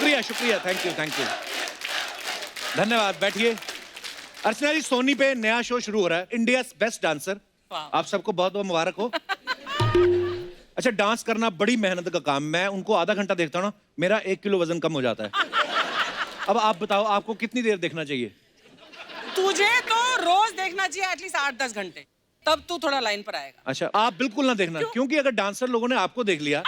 शुक्रिया शुक्रिया, thank you धन्यवाद। बैठिए। अर्चना जी, सोनी पे नया शो शुरू हो रहा है, इंडिया बेस्ट डांसर। आप सबको बहुत बहुत मुबारक हो। अच्छा, डांस करना बड़ी मेहनत का काम। मैं उनको आधा घंटा देखता हूँ ना, मेरा 1 किलो वजन कम हो जाता है। अब आप बताओ, आपको कितनी देर देखना चाहिए? तुझे तो रोज देखना चाहिए एटलीस्ट 8-10 घंटे, तब तू थोड़ा लाइन पर आएगा। अच्छा, आप बिल्कुल ना देखना, क्योंकि अगर डांसर लोगों ने आपको देख लिया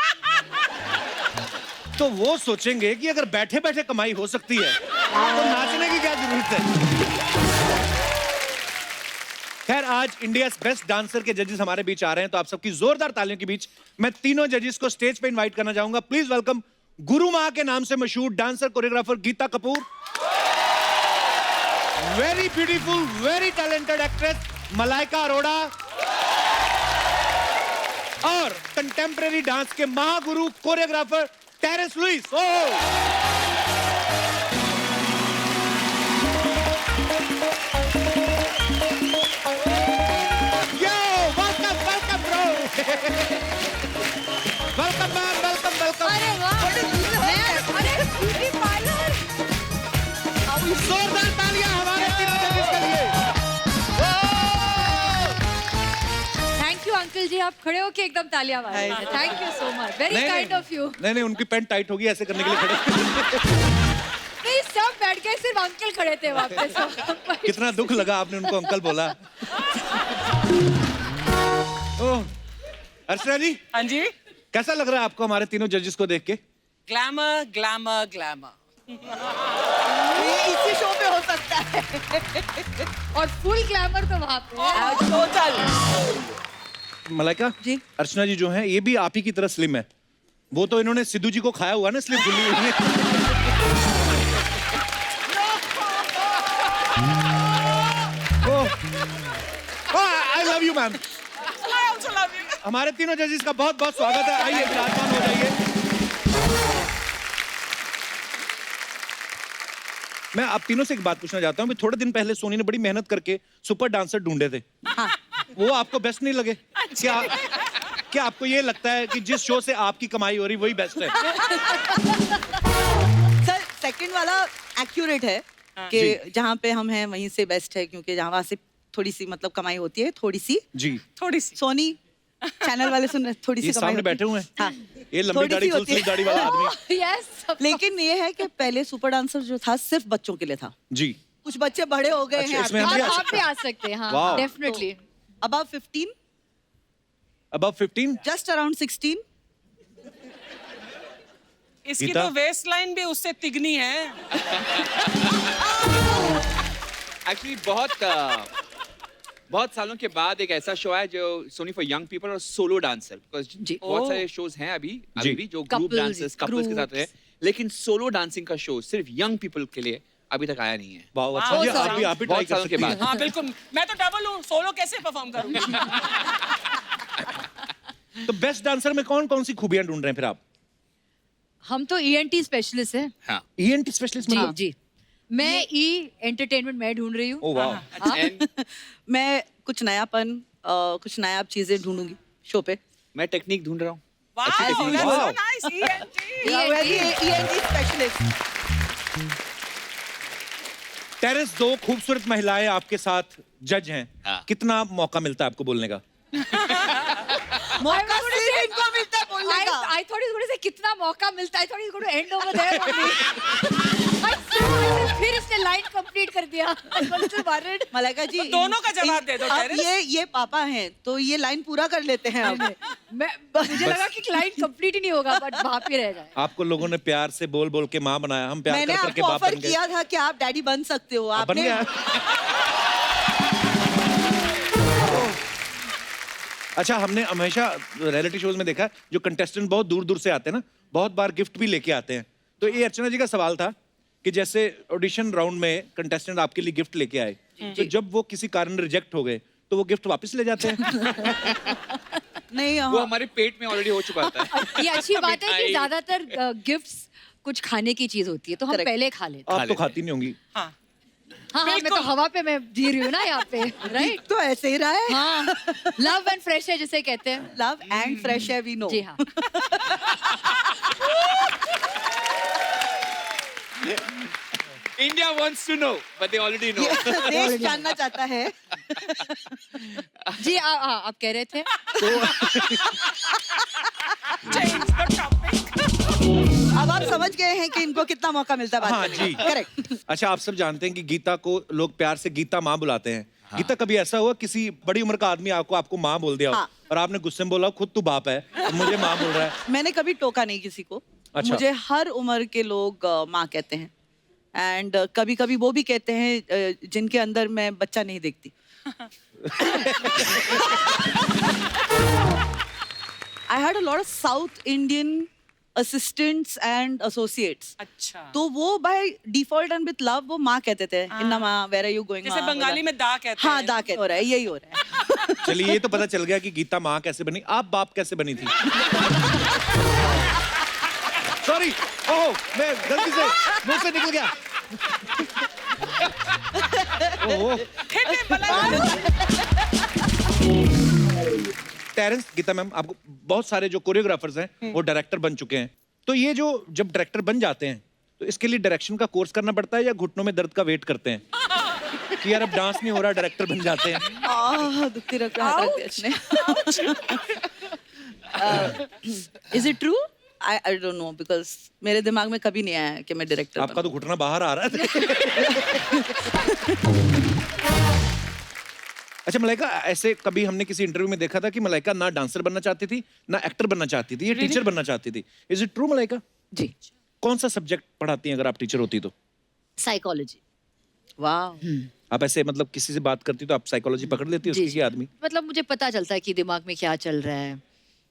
तो वो सोचेंगे कि अगर बैठे बैठे कमाई हो सकती है तो नाचने की क्या जरूरत है। खैर, आज इंडिया बेस्ट डांसर के जजेस हमारे बीच आ रहे हैं, तो आप सबकी जोरदार तालियों के बीच मैं तीनों जजेस को स्टेज पे इनवाइट करना चाहूंगा। प्लीज वेलकम गुरु माँ के नाम से मशहूर dancer choreographer Geeta Kapoor, very beautiful very talented actress Malaika Arora, और कंटेम्परेरी डांस के महागुरु choreographer Terence Lewis. Welcome ma'am, welcome welcome. अरे वाह, अरे ब्यूटी पार्लर। जोरदार तालियां हमारे तीनों जजेस के लिए। थैंक यू अंकल जी, आप खड़े होके एकदम तालियां मार रहे हैं। Thank you so much, very kind of you. नहीं, उनकी पैंट टाइट होगी ऐसे करने के लिए खड़े। नहीं, सब बैठ गए, सिर्फ अंकल खड़े थे वहाँ पे। कितना दुख लगा आपने उनको अंकल बोला। ओह, अर्चना जी। हाँ जी। कैसा लग रहा है आपको हमारे तीनों जजेस को देख के? Glamour glamour glamour. इसी शो पे हो सकता है। और फुल ग्लैमर तो वहाँ पे। टोटल। मलाइका जी। अर्चना जी जो हैं ये भी आप ही की तरह स्लिम है। वो तो इन्होंने सिद्धू जी को खाया हुआ ना, स्लिम फुली हुई है। I love you ma'am. I also love you. हमारे तीनों जजेस का बहुत बहुत स्वागत है। आइए विराजमान हो जाइए। मैं आप तीनों से एक बात पूछना चाहता हूँ। थोड़े दिन पहले सोनी ने बड़ी मेहनत करके सुपर डांसर ढूंढे थे। हाँ। वो आपको बेस्ट नहीं लगे? क्या आपको ये लगता है कि जिस शो से आपकी कमाई हो रही वही बेस्ट है? सर, सेकंड वाला एक्यूरेट है कि जहाँ पे हम हैं वहीं से बेस्ट है, क्योंकि जहाँ से थोड़ी सी मतलब कमाई होती है, थोड़ी सी सोनी चैनल वाले सुन रहे, थोड़ी सी कमाई सामने बैठे हुए हैं। हाँ, ये लंबी दाढ़ी फुल स्लीव दाढ़ी वाला आदमी। यस, लेकिन ये है कि पहले सुपर डांसर जो था सिर्फ बच्चों के लिए था। जी। कुछ बच्चे बड़े हो गए हैं। इसमें हम भी आप भी आ सकते हैं। हाँ, definitely. Above 15, above 15, just around 16। इसकी तो वेस्ट लाइन भी उससे तिगनी है। एक्चुअली बहुत सालों के बाद एक ऐसा शो है जो सोनी फॉर यंग पीपल और सोलो डांसर, बिकॉज़ बहुत सारे शोज हैं अभी भी जो ग्रुप डांसर्स कपल्स के साथ है, लेकिन सोलो डांसिंग का शो सिर्फ यंग पीपल के लिए अभी तक आया नहीं है। वाह, अच्छा जी, आप भी ट्राई कर सकते हैं। हाँ बिल्कुल, मैं तो डबल हूँ, सोलो कैसे परफॉर्म करूँगी? तो बेस्ट डांसर में कौन कौन सी खूबियां ढूंढ रहे हैं फिर आप? हम तो ENT स्पेशलिस्ट हैं। हाँ। ENT स्पेशलिस्ट मतलब? जी। मैं एंटरटेनमेंट मैं ढूंढ रही हूँ। ओह वाह। मैं कुछ नयापन, कुछ नया चीजें ढूंढूंगी शो पे। मैं टेक्निक ढूंढ रहा हूँ। वाह, नाइस। ENT specialist. टेरेंस, 2 खूबसूरत महिलाएं आपके साथ जज हैं। हाँ। कितना मौका मिलता है आपको बोलने का? मौका सिर्फ इनको मिलता है बोलने का। I thought he's going to say कितना मौका मिलता है। I thought he's going to end over there only. फिर इसने लाइन कंप्लीट कर दिया। मलाइका जी, तो दोनों का जवाब दे दो। अब ये पापा हैं तो ये लाइन पूरा कर लेते हैं। अब मुझे लगा कि लाइन कंप्लीट ही नहीं होगा, बट वहाँ पे रह जाए। आपको लोगों ने प्यार से बोल बोल के माँ बनाया, हम प्यार मैंने कर करके आपको बाप ऑफर बन गए। किया था कि आप डैडी बन सकते हो, बन आपने गया। अच्छा, हमने हमेशा रियलिटी शोज में देखा है जो कंटेस्टेंट बहुत दूर दूर से आते हैं ना, बहुत बार गिफ्ट भी लेके आते हैं। तो ये अर्चना जी का सवाल था कि जैसे ऑडिशन राउंड में कंटेस्टेंट आपके लिए गिफ्ट लेके आए, तो जब वो किसी कारण रिजेक्ट हो गए तो वो गिफ्ट वापस ले जाते हैं? नहीं, वो हमारे पेट में ऑलरेडी हो चुका था। ये अच्छी बात है कि ज्यादातर गिफ्ट्स कुछ खाने की चीज होती है, तो हम Correct. पहले खा लेते हैं। आप तो खाती नहीं होंगी। हाँ, हाँ, मैं तो हवा पे मैं जी रही हूँ ना यहाँ पे, राइट? तो ऐसे ही रहा है। हाँ, लव एंड फ्रेश है जिसे कहते हैं। लव एंड फ्रेश है, वी नो। जी हाँ। India wants to know, but they already know. देश जानना चाहता है। जी आप कह रहे थे Change the topic. अब आप समझ गए हैं कि इनको कितना मौका मिलता है बात हाँ करने जी का। करेक्ट। अच्छा आप सब जानते हैं कि गीता को लोग प्यार से गीता माँ बुलाते हैं। गीता कभी ऐसा हुआ किसी बड़ी उम्र का आदमी आपको माँ बोल दिया हो हाँ। और आपने गुस्से में बोला खुद तू बाप है तो मुझे माँ बोल रहा है? मैंने कभी टोका नहीं किसी को। अच्छा। मुझे हर उम्र के लोग माँ कहते हैं एंड कभी कभी वो भी कहते हैं जिनके अंदर मैं बच्चा नहीं देखती। I had a lot of South Indian assistants and associates. अच्छा। तो वो by default and with love वो माँ कहते थे। इन्ना माँ, where are you going? जैसे माँ, बंगाली में दा कहते हाँ हैं। दा कहते हो रहा है, यही हो रहा है। चलिए ये तो पता चल गया कि गीता माँ कैसे बनी। आप बाप कैसे बनी थी? सॉरी ओह मैं गलती से मुंह से निकल गया। ओह टेरेंस गीता मैम आपको बहुत सारे जो कोरियोग्राफर्स हैं वो डायरेक्टर बन चुके हैं तो ये जो जब डायरेक्टर बन जाते हैं तो इसके लिए डायरेक्शन का कोर्स करना पड़ता है या घुटनों में दर्द का वेट करते हैं कि यार अब डांस नहीं हो रहा डायरेक्टर बन जाते हैं? दुखती रख रहा है। Is it true? I don't know because मेरे दिमाग में कभी नहीं आया कि मैं डायरेक्टर आपका तो घुटना बाहर आ रहा है। अच्छा मलाइका ऐसे कभी हमने किसी इंटरव्यू में देखा था कि मलाइका ना डांसर बनना चाहती थी ना एक्टर बनना चाहती थी, ये टीचर बनना चाहती थी। Is it true Malaika? जी। कौन सा सब्जेक्ट पढ़ाती हैं अगर आप टीचर होती तो? साइकोलॉजी। वाह। आप ऐसे मतलब किसी से बात करती तो आप साइकोलॉजी पकड़ लेती जी, उसकी जी। आदमी? मतलब मुझे पता चलता है कि दिमाग में क्या चल रहा है।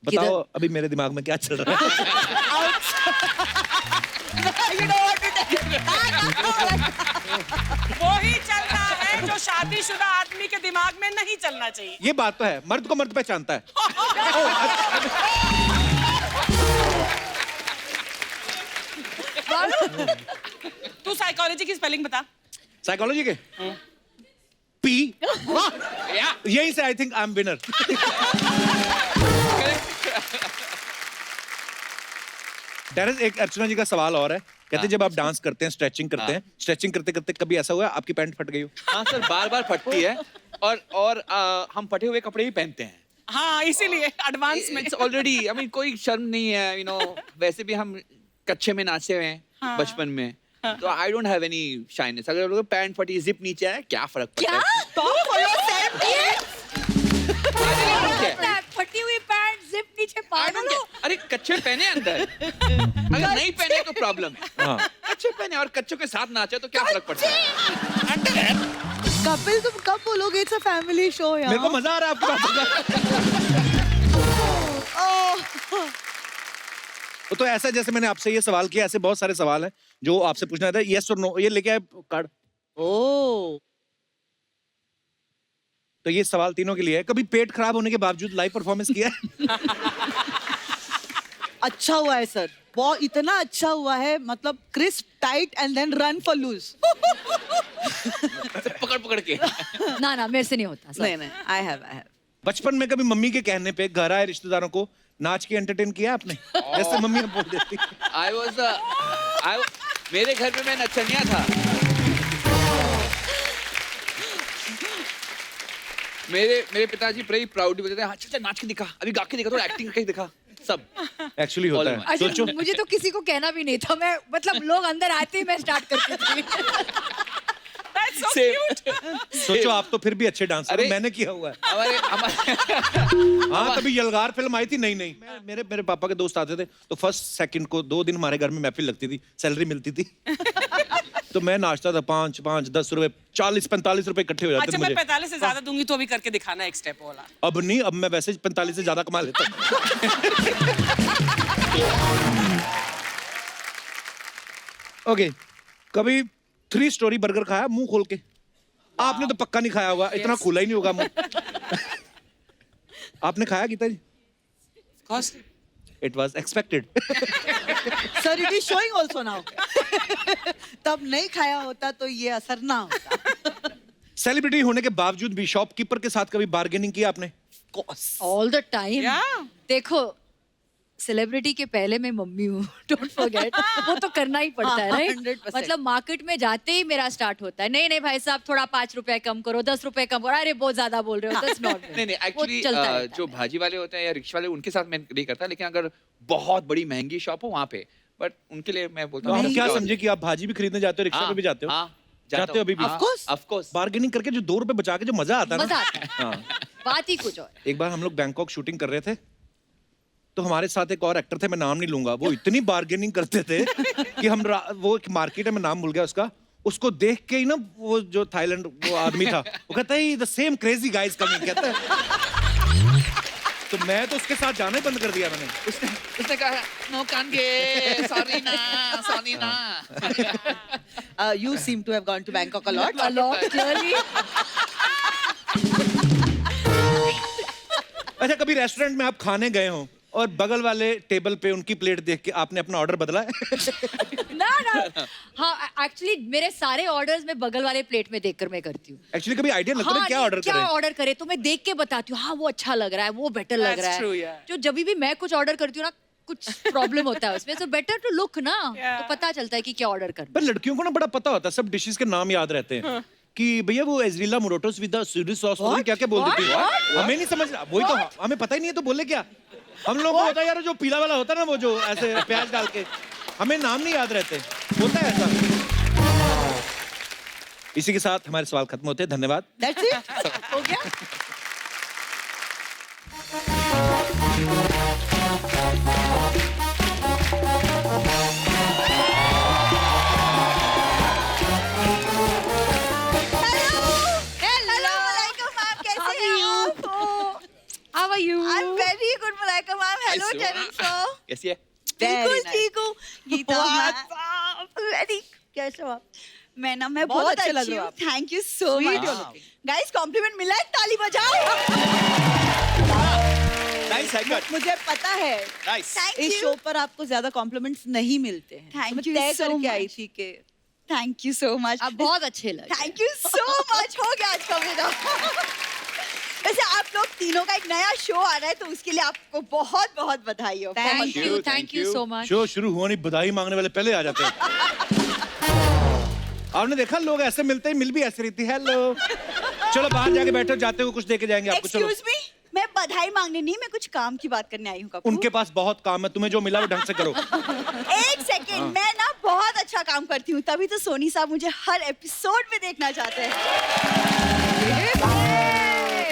बताओ अभी मेरे दिमाग में क्या चल रहा है? वो ही चल रहा है जो शादीशुदा आदमी के दिमाग में नहीं चलना चाहिए। ये बात तो है, मर्द को मर्द पहचानता है। तू साइकोलॉजी की स्पेलिंग बता। साइकोलॉजी के पी यहीं से I think I am winner. Terence एक अर्चना जी का सवाल और है, कहते जब आप डांस करते हैं स्ट्रेचिंग करते हैं, स्ट्रेचिंग करते करते कभी ऐसा हुआ आपकी पैंट फट गई हो? हाँ सर बार बार फटती है और हम फटे हुए कपड़े ही पहनते हैं। हाँ इसीलिए एडवांस में इट्स ऑलरेडी आई मीन कोई शर्म नहीं है वैसे भी हम कच्चे में नाचे हुए हैं बचपन में तो I don't have any shyness. अगर लोग पैंट फटी जिप नीचे है क्या फर्क पड़ता है? फटी हुई पैंट जिप नीचे पागल हो। अरे कच्चे पहने अंदर अगर नहीं पहने तो प्रॉब्लम है। कच्चे पहने और कच्चों के साथ नाचे तो क्या फर्क पड़ता है? कपिल तुम कब बोलोगे इट्स अ फैमिली शो यार? मेरे को मजा आ रहा है आपकी बात। तो ऐसा जैसे मैंने आपसे ये सवाल किया ऐसे बहुत सारे सवाल हैं जो आपसे पूछना था। यस और नो ये लेके आए कार्ड। ओह तो ये सवाल तीनों के लिए है। कभी पेट खराब होने के बावजूद लाइव परफॉर्मेंस किया है? अच्छा हुआ है सर, बहुत इतना अच्छा हुआ है, मतलब crisp tight and then run for loose. पकड़ पकड़ के ना मेरे से नहीं होता सर। नहीं आई हैव बचपन में कभी मम्मी के कहने पे घर आए रिश्तेदारों को नाच के एंटरटेन किया आपने? जैसे मम्मी बोल देती। मेरे घर में मैं नचनिया था। मेरे पिताजी बड़े प्राउड बोलते थे अच्छा नाच के दिखा, अभी गा के दिखा, तो एक्टिंग करके दिखा, सब एक्चुअली होता है। अच्छा सोचो मुझे तो किसी को कहना भी नहीं था, मैं मतलब लोग अंदर आते ही मैं स्टार्ट करती थी। That's so cute. सोचो आप तो फिर भी अच्छे डांसर हो, अरे, मैंने किया हुआ है। हमारे हाँ तभी यलगार फिल्म आई थी। नहीं मेरे पापा के दोस्त आते थे तो फर्स्ट सेकंड को 2 दिन हमारे घर में महफिल लगती थी, सैलरी मिलती थी। तो मैं नाचता था 5 10 रुपए 40-45 रुपए इकट्ठे हो जाते अच्छा थे मैं मुझे। 45 से ज्यादा दूंगी तो अभी करके दिखाना एक स्टेप वाला। अब नहीं, अब मैं वैसे 45 से ज्यादा कमा लेता हूँ। ओके कभी 3 स्टोरी बर्गर खाया मुंह खोल के? आपने तो पक्का नहीं खाया होगा, इतना खुला ही नहीं होगा मुंह। आपने खाया गीता जी? It was expected. Sir it is showing also now. तब नहीं खाया होता तो ये असर ना होता। सेलिब्रिटी होने के बावजूद भी शॉपकीपर के साथ कभी बार्गेनिंग की आपने? All the time. Yeah. देखो सेलिब्रिटी के पहले मैं मम्मी हूँ, डोंट फॉरगेट। वो तो करना ही पड़ता है, राइट? 100%। मतलब मार्केट में जाते ही मेरा स्टार्ट होता है, नहीं नहीं भाई साहब थोड़ा 5 रुपए कम करो, 10 रुपए कम करो, अरे बहुत ज्यादा बोल रहे हो, दैट्स नॉट। नहीं नहीं एक्चुअली जो भाजी वाले होते हैं या रिक्शा वाले उनके साथ मैं नहीं करता, लेकिन अगर बहुत बड़ी महंगी शॉप हो वहाँ पे, बट उनके लिए मैं बोलता हम हूँ क्या समझे कि आप भाजी भी खरीदने जाते हो, रिक्शा पे भी जाते हो? जाते हो अभी भी? ऑफ कोर्स बार्गेनिंग करके जो 2 रुपए बचा के जो मजा आता है मजा ना। आता है, हाँ। बात ही कुछ और। एक बार हम लोग बैंकॉक शूटिंग कर रहे थे, तो हमारे साथ एक और एक्टर थे, मैं नाम नहीं लूंगा, वो इतनी बार्गेनिंग करते थे कि वो एक मार्केट है, मैं नाम भूल गया उसका, उसको देख के ही ना वो जो थाईलैंड वो आदमी था, वो कहता है the same crazy guys coming, कहता है। तो मैं तो उसके साथ जाना ही बंद कर दिया मैंने। उसने कहा नो कांगे, सॉरी ना। You seem to have gone to Bangkok a lot. A lot, clearly. अच्छा, कभी रेस्टोरेंट में आप खाने गए हो और बगल वाले टेबल पे उनकी प्लेट देख के आपने अपना ऑर्डर बदला है? ना हाँ, एक्चुअली मेरे सारे ऑर्डर्स मैं बगल वाले प्लेट में देखकर मैं करती हूँ। एक्चुअली कभी आइडिया लगता है क्या ऑर्डर करें? क्या ऑर्डर करें तो मैं देख के बताती हूँ, हाँ वो अच्छा लग रहा है, वो बेटर लग रहा true, है। yeah. जो जब भी मैं कुछ ऑर्डर करती हूँ ना, कुछ प्रॉब्लम होता है उसमें, so better to look ना, तो पता चलता है कि क्या ऑर्डर करना। पर लड़कियों को ना बड़ा पता होता है, सब डिशेस के नाम याद रहते हैं कि भैया वो एजरीला मोरोटोस विद द स्वीडिश सॉस क्या क्या बोल देती है, हमें नहीं समझ, वही तो हमें पता ही नहीं है, तो बोले क्या हम लोगों को होता है यार, जो पीला वाला होता है ना, वो जो ऐसे प्याज डाल के, हमें नाम नहीं याद रहते, होता है ऐसा। इसी के साथ हमारे सवाल खत्म होते हैं, धन्यवाद। That's it. हो गया? Hello, Malaika ma'am, कैसे हैं आप? how are you? I'm very good, Malaika ma'am. Hello, Hi, Terence sir. कैसी है? बिल्कुल ठीक हूँ। गीता What's मैम, वेरी कैसे हो आप? मैं बहुत बहुत अच्छे अच्छी लग रहे हो हूँ। आप। Thank you so Sweet much you're looking. Guys compliment मिला है, ताली बजाओ। Nice haircut. मुझे पता है नाइस। थैंक इस यू शो पर आपको ज्यादा कॉम्प्लीमेंट्स नहीं मिलते हैं। Thank तो मैं you तय so करके आई much. थी कि थैंक यू सो मच आप बहुत अच्छे लगे। Thank you so much. हो गया आज का मेरा। वैसे आप लोग तीनों का एक नया शो आ रहा है, तो उसके लिए आपको बहुत बहुत बधाई हो। Thank you, thank thank you you. So much. Show शुरू हुआ नहीं, बधाई मांगने वाले पहले आ जाते हैं। आपने देखा लोग ऐसे मिलते ही मिल भी ऐसे रही थी, हेलो चलो बाहर जाके बैठो, जाते हो कुछ दे के जाएंगे आपको, चलो। एक्सक्यूज मी, मैं बधाई मांगने नहीं, मैं कुछ काम की बात करने आई हूँ। कपूर उनके पास बहुत काम है, तुम्हें जो मिला वो ढंग से करो। एक सेकेंड, मैं ना बहुत अच्छा काम करती हूँ, तभी तो सोनी साहब मुझे हर एपिसोड में देखना चाहते हैं।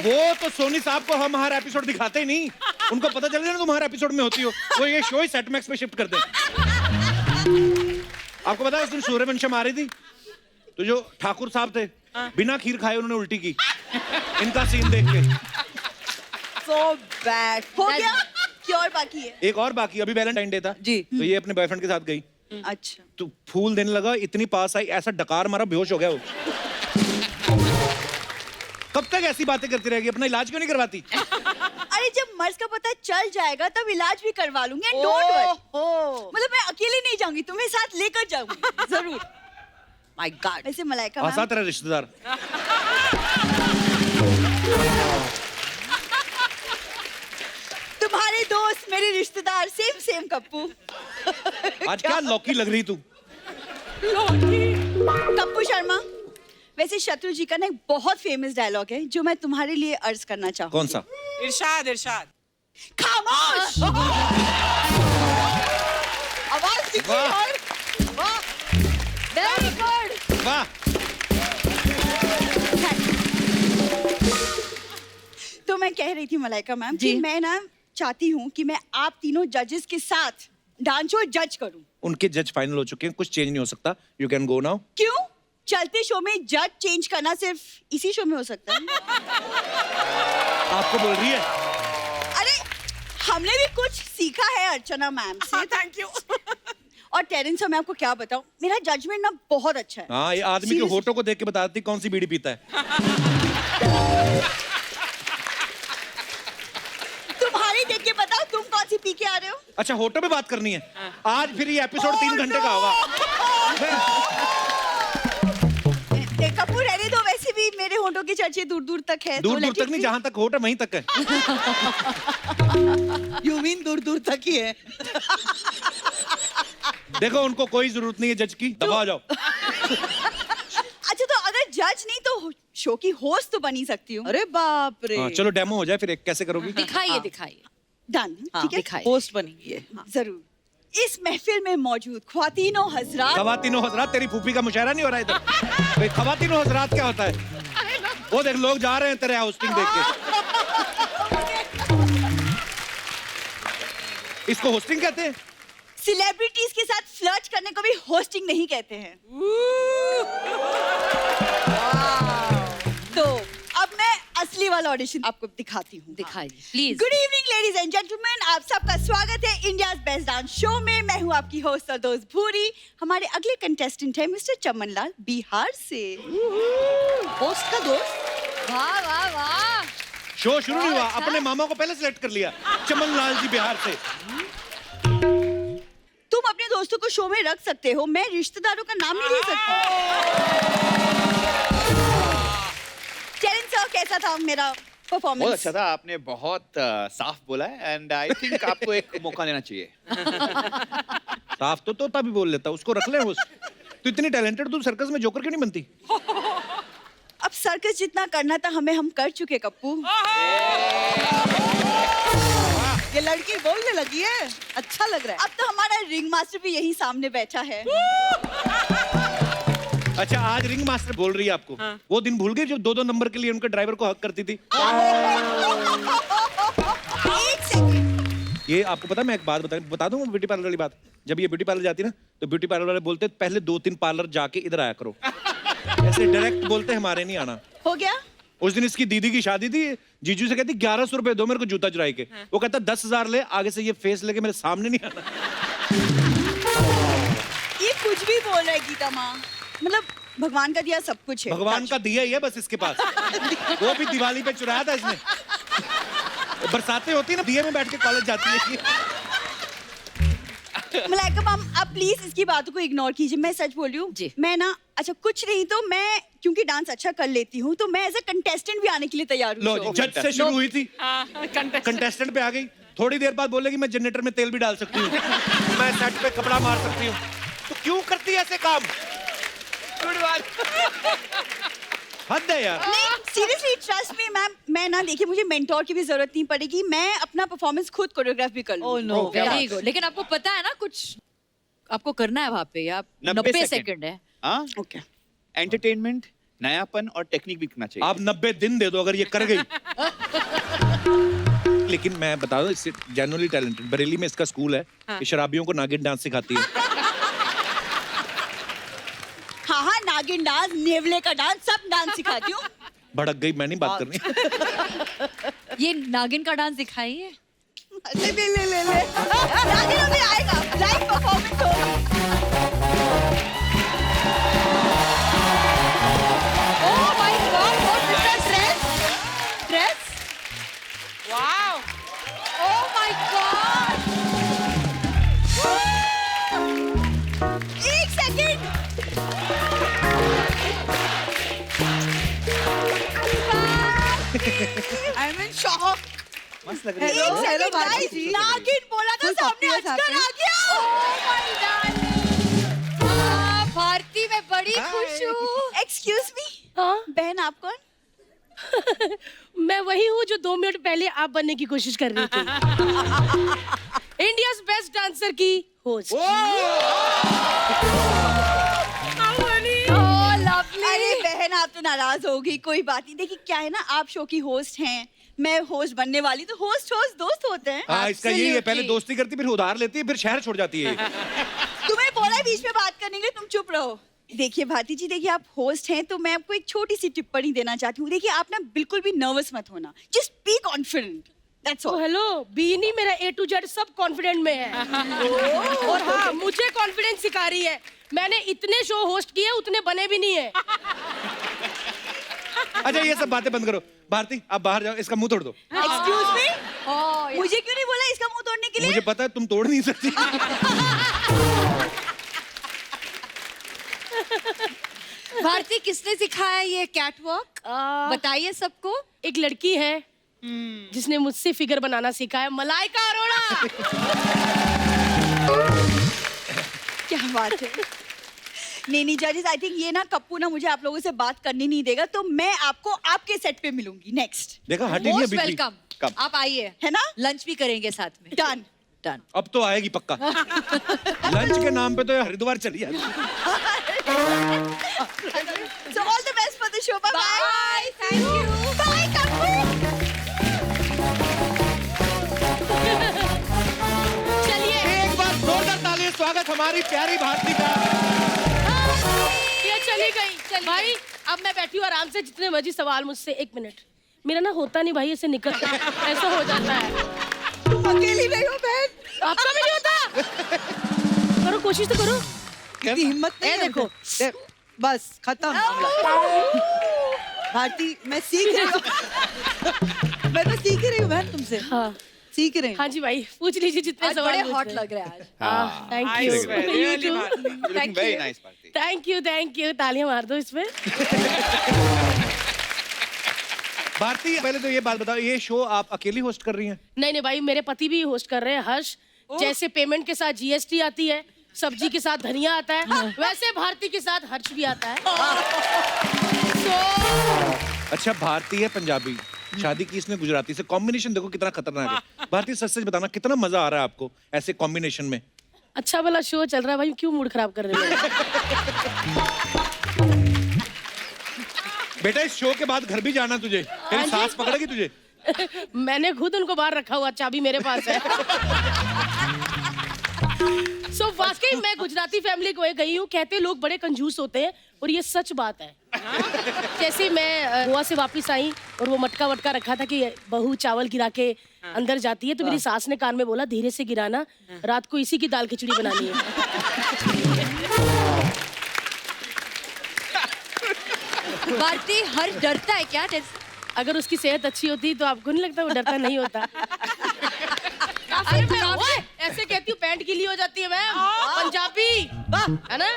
वो तो सोनी साहब को हम हर एपिसोड दिखाते ही नहीं, उनको पता चल गया ना तुम हर एपिसोड में होती हो, वो ये शो ही सेट मैक्स पे शिफ्ट कर दे। आपको पता है उस दिन सूर्यवंशम आ रही थी, तो जो ठाकुर साहब थे बिना खीर खाए उन्होंने उल्टी की, इनका सीन देख के। So bad. हो गया क्या और बाकी है? एक और बाकी, अभी वैलेंटाइन डे था जी। तो ये अपने बॉयफ्रेंड के साथ गई, अच्छा, तो फूल देने लगा, इतनी पास आई, ऐसा डकार मारा, बेहोश हो गया वो। कब तक ऐसी बातें करती रहेगी, अपना इलाज क्यों नहीं करवाती? अरे जब मर्ज का पता चल जाएगा तब इलाज भी करवा लूंगी। एंड डोंट वरी, मतलब मैं अकेले नहीं जाऊंगी, तुम्हें साथ लेकर जाऊंगी जरूर। My God. वैसे मलाइका आसा मैम, तेरा रिश्तेदार। तुम्हारे दोस्त मेरे रिश्तेदार, सेम सेम कप्पू। आज क्या लौकी लग रही तू? कप्पू शर्मा, वैसे शत्रु जी का ना एक बहुत फेमस डायलॉग है जो मैं तुम्हारे लिए अर्ज करना चाहूंगी। कौन सा? इरशाद इरशाद। खामोश। आवाज दिखी वाह। यार। वाह। Very good. वाह। तो मैं कह रही थी मलाइका मैम जी। कि मैं ना चाहती हूँ कि मैं आप तीनों जजेस के साथ डांस शो जज करूँ। उनके जज फाइनल हो चुके हैं, कुछ चेंज नहीं हो सकता, यू कैन गो नाउ। क्यों? चलते शो में जज चेंज करना सिर्फ इसी शो में हो सकता है। आपको बोल रही है? अरे हमने भी कुछ सीखा है अर्चना मैम से। Thank you. और टेरेंस सर, मैं आपको क्या बताऊं, मेरा जजमेंट ना बहुत अच्छा है। हाँ, ये आदमी के Seriously? होठों को देख के बताती कौन सी बीड़ी पीता है। तुम्हारी देख के बताओ तुम कौन सी पी के आ रहे हो। अच्छा, होठों पे बात करनी है आज, फिर ये एपिसोड 3 घंटे का होगा। कपूर रहने दो, वैसे भी मेरे होंठों की चर्चे दूर दूर तक है। दूर दूर तक नहीं, जहां तक होट है वहीं तक है। यू मीन दूर दूर तक ही है। देखो उनको कोई जरूरत नहीं है जज की, दबा जाओ। अच्छा तो अगर जज नहीं तो शो की होस्ट तो बन ही सकती हूँ। अरे बाप रे। हाँ, चलो डेमो हो जाए फिर, एक कैसे करोगी? दिखाइए दिखाइए। डन, ठीक है। दिखाइए। होस्ट बनेगी ये। जरूर। इस महफिल में मौजूद ख्वातीनों हजरात, खवातीनो हजरात, तेरी फूफी का मुशायरा नहीं हो रहा इधर? भाई खवातीनो हजरात क्या होता है? वो देख लोग जा रहे हैं तेरे होस्टिंग देख के। इसको होस्टिंग कहते हैं? सेलिब्रिटीज के साथ फ्लर्ट करने को भी होस्टिंग नहीं कहते हैं। तो अब मैं असली वाला ऑडिशन आपको दिखाती हूँ। दिखाइए please. Good evening ladies and gentleman, आप सबका स्वागत है इंडियाज बेस्ट डांस शो में। मैं हूँ आपकी होस्ट और दोस्त भूरी। हमारे अगले कंटेस्टेंट है मिस्टर चमनलाल, बिहार से। होस्ट का दोस्त। वाह वाह वाह। शो शुरू नहीं हुआ, अपने मामा को पहले सिलेक्ट कर लिया। चमन लाल जी बिहार से। तुम अपने दोस्तों को शो में रख सकते हो, मैं रिश्तेदारों का नाम नहीं ले सकती। चैलेंज सर, कैसा था मेरा परफॉर्मेंस? बहुत अच्छा था, आपने बहुत साफ बोला है एंड आई थिंक आपको एक मौका लेना चाहिए। साफ तो तोता भी बोल लेता, उसको रख ले होस्ट। तू इतनी टैलेंटेड, तू सर्कस में जोकर क्यों नहीं बनती? अब सर्कस जितना करना था हमें, हम कर चुके कप्पू। ये लड़की बोलने लगी है, अच्छा लग रहा है। अब तो हमारा रिंग मास्टर भी यही सामने बैठा है। अच्छा आज रिंग मास्टर बोल रही है आपको? वो दिन भूल गए जब 2-2 नंबर के लिए उनके ड्राइवर को हक करती थी? एक सेकंड। ये आपको पता है, मैं एक बात बता दूं ब्यूटी पार्लर वाली बात। जब ये ब्यूटी पार्लर जाती है ना, तो ब्यूटी पार्लर वाले बोलते पहले 2-3 पार्लर जाके इधर आया करो। ऐसे डायरेक्ट बोलते हमारे नहीं आना। हो गया? उस दिन इसकी दीदी की शादी थी, जीजू से कहती 1100 रुपए दो मेरे को जूता चुराई के। वो कहता 10,000 ले, आगे से ये फेस लेके मेरे सामने नहीं आना। ये कुछ भी बोल रहा है गीता माँ, मतलब भगवान का दिया सब कुछ है। भगवान का दिया ही है बस इसके पास। वो भी दिवाली पे चुराया था इसने। बरसातें होती ना, दिए में बैठ के कॉलेज जाती है। मलाइका मैम, आप प्लीज इसकी बातों को इग्नोर कीजिए। मैं सच बोल रही हूँ जी। मैं ना, अच्छा कुछ नहीं तो मैं क्योंकि डांस अच्छा कर लेती हूँ तो मैं एज अ कंटेस्टेंट भी आने के लिए तैयार हूँ। लो जज से शुरू हुई थी, कंटेस्टेंट पे आ गई। थोड़ी देर बाद बोलेगी मैं जनरेटर में तेल भी डाल सकती हूँ, मैं सेट पे कपड़ा मार सकती हूँ। तो क्यों करती है ऐसे काम? हद है यार। नहीं सीरियसली ट्रस्ट मी मैम, मैं ना देखिए मुझे मेंटोर की भी जरूरत नहीं पड़ेगी, मैं अपना परफॉर्मेंस खुद कोरियोग्राफ भी कर लूँ। Oh no, very good. लेकिन आपको पता है ना कुछ आपको करना है वहाँ पे, आप 90 सेकंड है। हाँ, ओके। एंटरटेनमेंट, नयापन और टेक्निक भी करना चाहिए। आप 90 दिन दे दो अगर ये कर गई। लेकिन मैं बता दूं, इससे जेन्युइनली टैलेंटेड। बरेली में इसका स्कूल है, ये शराबियों को नागिन डांस सिखाती है। हाँ हाँ, नागिन डांस, नेवले का डांस, सब डांस सिखाती हूँ। भड़क गई, मैं नहीं बात करनी। ये नागिन का डांस दिखाइए। ले ले ले ले ले। नागिन अभी आएगा, लाइव परफॉर्मेंस होगा। Oh my god, what is that dress? Dress? Wow. Oh my god. एक second. I am in shock. मस्त लग रही है। एक सेकंड भारती गाइस, जी। नागिन बोला था कोई सामने, कॉपी है अजगर साथ में? आ गया। भारती मैं बड़ी खुश हूँ। एक्सक्यूज मी, हाँ? बहन आप कौन? मैं वही हूँ जो 2 मिनट पहले आप बनने की कोशिश कर रही थी। इंडियाज बेस्ट डांसर की होस्ट। अरे बहन आप तो नाराज होगी, कोई बात नहीं। देखिए क्या है ना, आप शो की होस्ट हैं, मैं होस्ट बनने वाली, तो होस्ट दोस्त होते हैं। हाँ इसका यही है, पहले Absolutely. दोस्ती करती फिर उधार लेती है, फिर शहर छोड़ जाती है। तुम्हें बोला है बीच में बात करने के लिए, तुम चुप रहो। देखिए भारती जी, देखिए आप होस्ट हैं तो मैं आपको एक छोटी सी टिप्पणी देना चाहती हूँ। देखिए आप ना बिल्कुल भी नर्वस मत होना, just be confident, that's all. Hello, B नहीं, मेरा A to Z सब कॉन्फिडेंट में है। और हाँ, मुझे कॉन्फिडेंस सिखा रही है। मैंने इतने शो होस्ट किए, उतने बने भी नहीं है। अच्छा ये सब बातें बंद करो। भारती आप बाहर जाओ, इसका मुंह तोड़ दो। एक्सक्यूज मी, ओह मुझे क्यों नहीं बोला इसका मुंह तोड़ने के लिए? मुझे पता है तुम तोड़ नहीं सकती। भारती, किसने सिखाया ये कैट वॉक? बताइए सबको। एक लड़की है जिसने मुझसे फिगर बनाना सीखा है, मलाइका अरोड़ा। क्या बात है। नहीं जजेस, आई थिंक ये ना कप्पू ना मुझे आप लोगों से बात करनी नहीं देगा, तो मैं आपको आपके सेट पे मिलूंगी नेक्स्ट। देखा हटी नहीं मोस्ट अभी वेलकम। कब? आप आइए, है ना? लंच भी करेंगे साथ में। डन। डन। अब तो आएगी पक्का। लंच के नाम पे तो हरिद्वार चली जाती। So all the best for the show. Bye bye. Bye. Thank you. Bye Kappu. चलिए एक बार जोरदार ताली, स्वागत हमारी प्यारी भारती का। ये चली गई। भाई अब मैं बैठी हूँ आराम से, जितने मर्जी सवाल मुझसे। 1 मिनट, मेरा ना होता नहीं भाई, ऐसे निकल ऐसा हो जाता है। तुम अकेली नहीं हो बहन। आपका भी नहीं होता। करो, कोशिश तो करो। इतनी हिम्मत नहीं है। देखो बस खत्म मामला। भारती, मैं सीख रही हूँ। मैं तो सीख ही रही हूँ बहन तुमसे। हाँ सीख रही हूँ। हाँ जी भाई, पूछ लीजिए जितने आज सवाल बड़े हॉट लग रहे हैं आज। Thank Nice, you. really, looking very nice, Bharti. Thank you. तालियां मार दो इसमें। भारती, पहले तो ये बात बताओ, ये शो आप अकेली होस्ट कर रही हैं? नहीं भाई, मेरे पति भी होस्ट कर रहे हैं, हर्ष। जैसे पेमेंट के साथ जीएसटी आती है, सब्जी के साथ धनिया आता है, वैसे भारती के साथ हर्ष भी आता है। अच्छा, भारती है पंजाबी, शादी की इसने गुजराती से, कॉम्बिनेशन देखो कितना खतरनाक है। भारती, सच सच बताना, कितना मजा आ रहा है आपको ऐसे कॉम्बिनेशन में? अच्छा वाला शो चल रहा है भाई, क्यों मूड खराब कर रहे हो? बेटा, इस शो के बाद घर भी जाना तुझे, तेरी सास पकड़ेगी तुझे। मैंने खुद उनको बाहर रखा हुआ, चाबी मेरे पास है। सो वाकई मैं गुजराती फैमिली को गई हूँ, कहते लोग बड़े कंजूस होते हैं, और ये सच बात है। जैसे मैं गोवा से वापस आई और वो मटका वटका रखा था कि बहू चावल गिरा के अंदर जाती है, तो मेरी सास ने कान में बोला, धीरे से गिराना, रात को इसी की दाल खिचड़ी बनानी है। भारती, हर्ष डरता है क्या? अगर उसकी सेहत अच्छी होती तो आपको नहीं लगता वो डरता नहीं होता? अरे मैं ओए, ऐसे कहती हूँ, पैंट गीली हो जाती है मैम, पंजाबी है ना।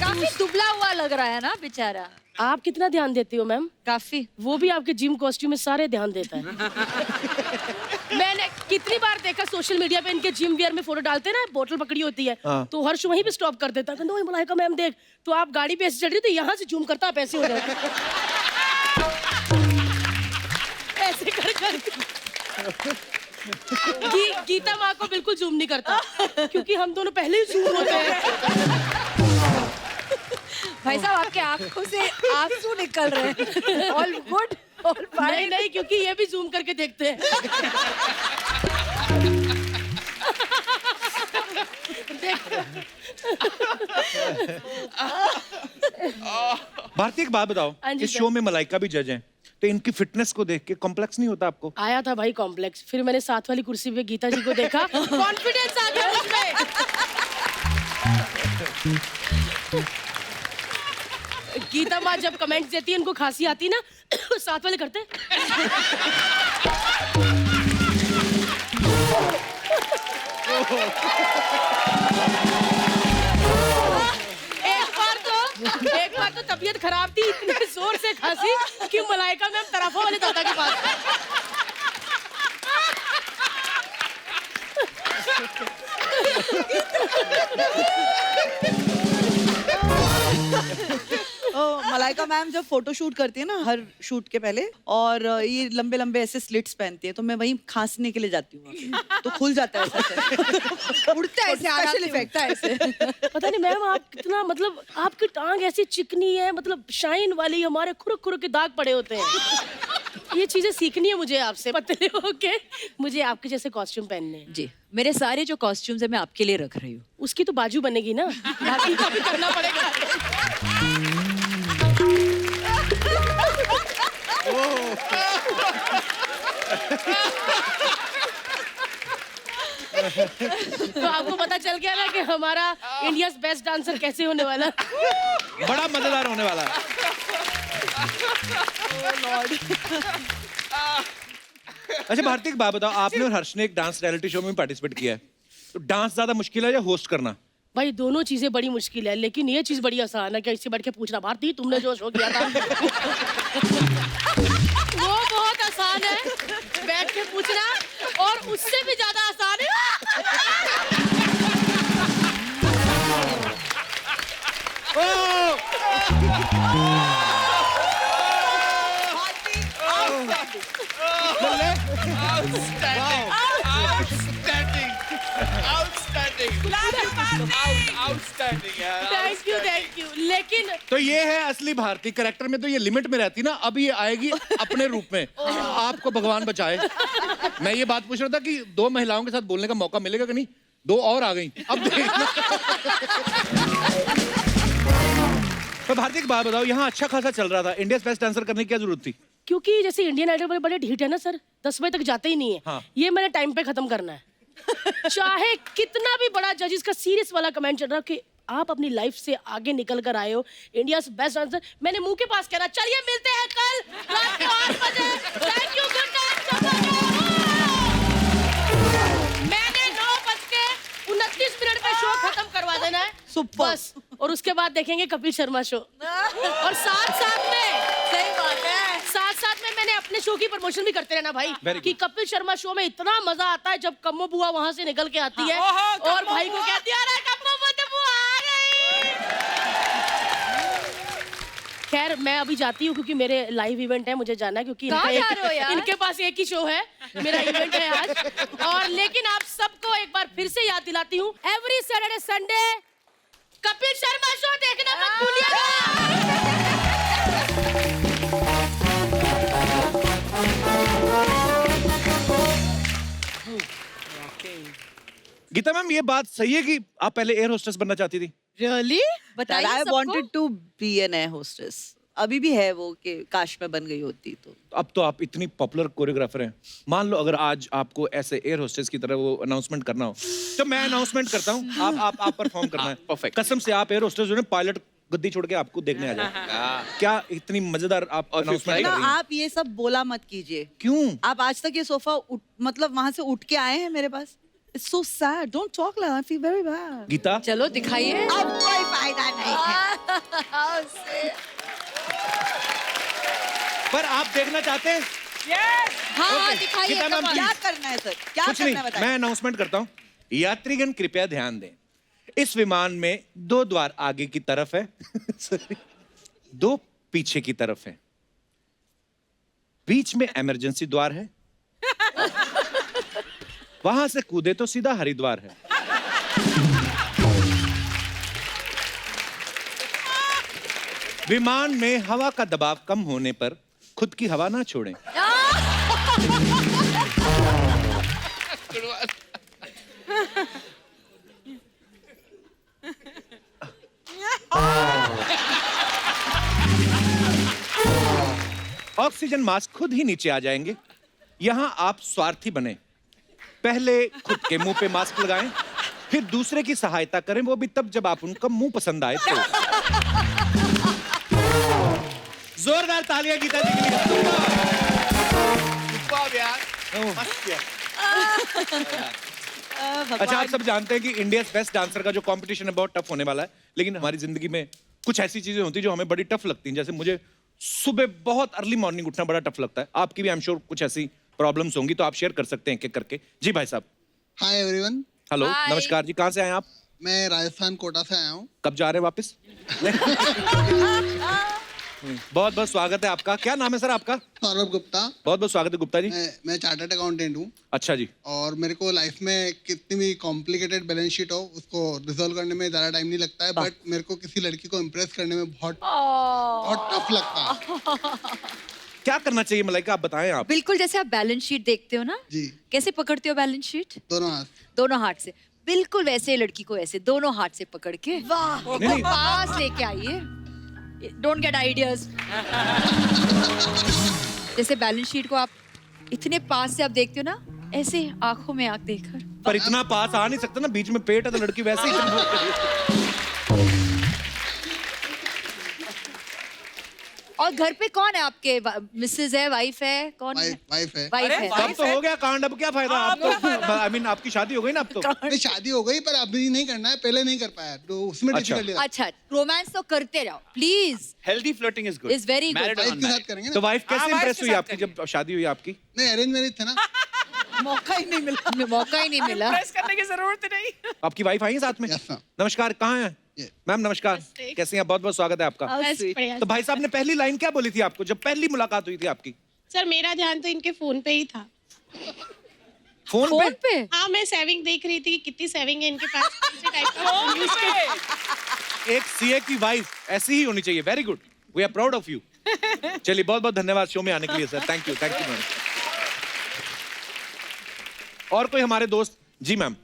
काफी दुबला हुआ लग रहा है ना बेचारा। आप कितना ध्यान देती हो मैम? काफी। वो भी आपके जिम कॉस्ट्यूम में सारे ध्यान देता है। मैंने कितनी बार देखा सोशल मीडिया पे, इनके जिम वियर में फोटो डालते हैं ना, बोतल पकड़ी होती है, तो हर्ष वहीं पे स्टॉप कर देता है, कहता ओए मलाइका मैम देख, तो आप गाड़ी पे ऐसे चढ़ रही हो तो यहाँ से जूम करता, आप ऐसे हो जाते ऐसे कर गीता माँ को बिल्कुल जूम नहीं करता, क्योंकि हम दोनों पहले ही जूम होते हैं। भाई साहब, आपके आंखों से आंसू निकल रहे हैं। All good, all fine. नहीं, क्योंकि ये भी जूम करके देखते हैं। भारती, एक बात बताओ, हाँ जी इस सर। शो में मलाइका भी जज हैं, तो इनकी फिटनेस को देख के कॉम्प्लेक्स नहीं होता आपको? आया था भाई कॉम्प्लेक्स, फिर मैंने साथ वाली कुर्सी पे गीता जी को देखा, कॉन्फिडेंस आ गया मुझमें। गीता माँ जब कमेंट्स देती है, उनको खांसी आती ना, साथ वाले करते एक बार तो तबीयत खराब थी, इतने जोर से खांसी कि मलाइका मैम तराफा वाले दादा के पास। मलाइका मैम जब फोटो शूट करती है ना, हर शूट के पहले, और ये लंबे लंबे ऐसे स्लिट्स पहनती है, तो मैं वहीं खांसने के लिए जाती हूँ, तो खुल जाता है ऐसे। उड़ता है ऐसे, स्पेशल इफेक्ट है ऐसे। पता नहीं मैम, आप कितना, मतलब आपकी टांग ऐसी चिकनी है, मतलब शाइन वाली, हमारे खुरक खुरक के दाग पड़े होते हैं। ये चीजें सीखनी है मुझे आपसे, पतले होके मुझे आपके जैसे कॉस्ट्यूम पहनने हैं। जी, मेरे सारे जो कॉस्ट्यूम्स है मैं आपके लिए रख रही हूँ। उसकी तो बाजू बनेगी ना, बाकी का भी करना पड़ेगा। तो आपको पता चल गया ना कि हमारा इंडियाज बेस्ट डांसर कैसे होने वाला। बड़ा मजेदार होने वाला है। अच्छा भारती, एक बात बताओ, आपने और हर्ष ने एक डांस रियलिटी शो में पार्टिसिपेट किया है, तो डांस ज्यादा मुश्किल है या होस्ट करना? भाई दोनों चीजें बड़ी मुश्किल है, लेकिन ये चीज बड़ी आसान है कि इससे बैठ के पूछना, भारती तुमने जो शो किया था वो बहुत आसान है बैठ के पूछना, और उससे भी ज्यादा आसान है Outstanding, यार. Thank you. लेकिन तो ये है असली भारती। कैरेक्टर में तो ये लिमिट में रहती ना, अब ये आएगी अपने रूप में। आपको भगवान बचाए। मैं ये बात पूछ रहा था कि 2 महिलाओं के साथ बोलने का मौका मिलेगा कि नहीं, 2 और आ गई। अब देखना। तो भारती एक बात बताओ, यहाँ अच्छा खासा चल रहा था, इंडिया बेस्ट डांसर करने की क्या जरूरत थी? क्योंकि जैसे इंडियन आइडल बड़े बड़े ढीठ है ना सर, 10 बजे तक जाते ही नहीं है। हाँ। ये मैंने टाइम पे खत्म करना है। चाहे कितना भी बड़ा जजेस का सीरियस वाला कमेंट चल रहा हो कि आप अपनी लाइफ से आगे निकल कर आए हो, इंडिया बेस्ट डांसर, मैंने मुंह के पास कहना, चलिए मिलते हैं कल रात को 8 बजे। Thank you, good night. मैंने 9:29 पे शो खत्म करवा देना है। सुपर। बस, और उसके बाद देखेंगे कपिल शर्मा शो। और साथ में मैंने अपने शो की प्रमोशन भी करते रहना भाई, कि कपिल शर्मा शो में इतना मजा आता है जब कम्मो बुआ वहां से निकल के आती है और भाई को कहती है, अरे कम्मो बुआ आ गई। खैर मैं अभी जाती हूँ क्योंकि मेरे लाइव इवेंट है, मुझे जाना है, क्योंकि कहाँ जा रहे हो यार? इनके पास एक ही शो है, मेरा इवेंट है आज। और लेकिन आप सबको एक बार फिर से याद दिलाती हूँ, every Saturday Sunday Kapil Sharma show देखना मत भूलिएगा। गीता मैम, ये बात सही है कि आप पहले एयर होस्टेस बनना चाहती थी? Really? बताइए I सबको। wanted to be an air hostess. अभी भी है वो कि काश मैं बन गई होती तो। अब तो आप इतनी पॉपुलर कोरियोग्राफर हैं, मान लो अगर आज आपको ऐसे एयर होस्टेस की तरह वो अनाउंसमेंट करना हो, तो मैं अनाउंसमेंट करता हूँ, आप परफॉर्म करना है। perfect. कसम से आप एयर होस्टेस जो है पायलट गद्दी छोड़ के आपको देखने आ जाए। क्या इतनी मजेदार आप और फिर अनाउंसमेंट fly कर ना रही हैं? आप ये सब बोला मत कीजिए। क्यों? आप आज तक ये सोफा मतलब वहां से उठ के आए हैं मेरे पास। It's so sad. Don't talk like that. I feel very bad. Gita, चलो दिखाइए। अब कोई फायदा नहीं है। पर आप देखना चाहते हैं? हाँ दिखाइए। Geeta ma'am, come on। क्या करना है सर? क्या कुछ करना है नहीं, बताइए। मैं अनाउंसमेंट करता हूँ। यात्रीगण कृपया ध्यान दें, इस विमान में 2 द्वार आगे की तरफ है Sorry, 2 पीछे की तरफ है, बीच में इमरजेंसी द्वार है, वहां से कूदे तो सीधा हरिद्वार है। विमान में हवा का दबाव कम होने पर खुद की हवा ना छोड़ें। ऑक्सीजन मास्क खुद ही नीचे आ जाएंगे। यहां आप स्वार्थी बने, पहले खुद के मुंह पे मास्क लगाएं, फिर दूसरे की सहायता करें, वो भी तब जब आप उनका मुंह पसंद आए तो। जोरदार तालियां गीता जी के लिए। Superb, यार. मस्त किया। अच्छा, आप सब जानते हैं कि इंडिया बेस्ट डांसर का जो कंपटीशन है बहुत टफ होने वाला है, लेकिन हमारी जिंदगी में कुछ ऐसी चीजें होती हैं जो हमें बड़ी टफ लगती हैं। जैसे मुझे सुबह बहुत अर्ली मॉर्निंग उठना बड़ा टफ लगता है। आपकी भी आई एम श्योर कुछ ऐसी प्रॉब्लम्स होंगी, तो आप शेयर कर सकते हैं एक एक करके। जी भाई साहब। Hi everyone, hello, Hi. नमस्कार जी, कहाँ से आए आप? मैं राजस्थान कोटा से आया हूँ। कब जा रहे हैं वापस? बहुत बहुत स्वागत है आपका। क्या नाम है सर आपका? सौरभ गुप्ता। बहुत बहुत स्वागत है गुप्ता जी। मैं चार्टर्ड अकाउंटेंट हूँ अच्छा जी। और मेरे को लाइफ में कितनी भी कॉम्प्लिकेटेड बैलेंस शीट हो उसको रिजोल्व करने में ज़्यादा टाइम नहीं लगता है, बट मेरे को किसी लड़की को इम्प्रेस करने में बहुत टफ लगता है। क्या करना चाहिए मलाइका, आप बताएं आप। बिल्कुल जैसे आप बैलेंस शीट देखते हो ना, जी, कैसे पकड़ते हो बैलेंस शीट? दोनों हाथ। दोनों हाथ से। बिल्कुल वैसे लड़की को ऐसे दोनों हाथ से पकड़ के नहीं। पास लेके आइए। Don't get ideas. जैसे बैलेंस शीट को आप इतने पास से आप देखते हो ना, ऐसे आंखों में आंख देखकर। पर इतना पास आ नहीं सकता ना, बीच में पेट है तो लड़की वैसे ही और घर पे कौन है आपके? मिसेज है, वाइफ है, कौन है? वाइफ है। वाइफ अरे, है। वाइफ अब तो हो गया कांड, अब क्या फायदा? आप तो आई मीन आपकी शादी हो गई ना अब तो। नहीं, शादी हो गई पर अभी नहीं करना है, पहले नहीं कर पाया तो उसमें अच्छा। डिफिकल्टी है। अच्छा, रोमांस तो करते रहो please. Healthy flirting is good. Is very good. Married or wife के साथ unmarried. करेंगे तो ना। वाइफ कैसे हाँ, wife इंप्रेस के हुई साथ आपकी जब शादी हुई आपकी? नहीं, अरेंज मैरिज थे ना। मौका ही नहीं मिला। मौका ही नहीं मिला। प्रेस करने की जरूरत नहीं। आपकी वाइफ आई है साथ में? Yes, sir. नमस्कार, कहाँ हैं ये। मैम? नमस्कार, कैसी हैं? बहुत बहुत स्वागत है आपका। तो भाई साहब ने पहली लाइन क्या बोली थी आपको जब पहली मुलाकात हुई थी आपकी? सर मेरा ध्यान तो इनके फोन पे ही था। फोन फोन पे? पे? हाँ, मैं सेविंग देख रही थी कि कितनी सेविंग है इनके पास, कौन से टाइप का। एक सीए की वाइफ ऐसी ही होनी चाहिए। Very good, we are proud of you. चलिए, बहुत बहुत धन्यवाद शो में आने के लिए सर। Thank you ma'am. और कोई हमारे दोस्त? जी मैम।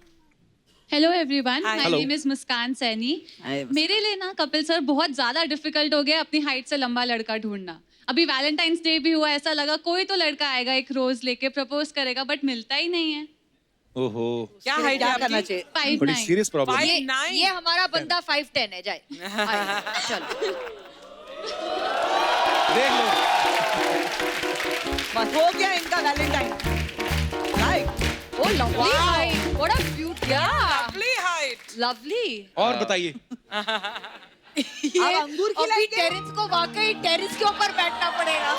Hello everyone, my Hello. Name is Muskaan Saini. Hi, Muskaan. मेरे लिए ना कपिल सर बहुत ज्यादा डिफिकल्ट हो गया अपनी हाइट से लंबा लड़का ढूंढना। अभी वैलेंटाइंस डे भी हुआ, ऐसा लगा कोई तो लड़का आएगा एक रोज लेके प्रपोज करेगा, बट मिलता ही नहीं है। ओहो, क्या हाइट है क्या करना आपकी? चाहिए? 5'9". बड़ी सीरियस प्रॉब्लम। Five- ये 9. ये हमारा बंदा 5'10" है। जाए आइए, चलो। देख लो, बस हो गया इनका valentine. Right. Oh lovely height, what a beauty. Lovely height. Lovely. और बताइए। ये अंगूर अभी खिलाएंगे? टेरेस को वाकई टेरेस के ऊपर बैठना पड़ेगा।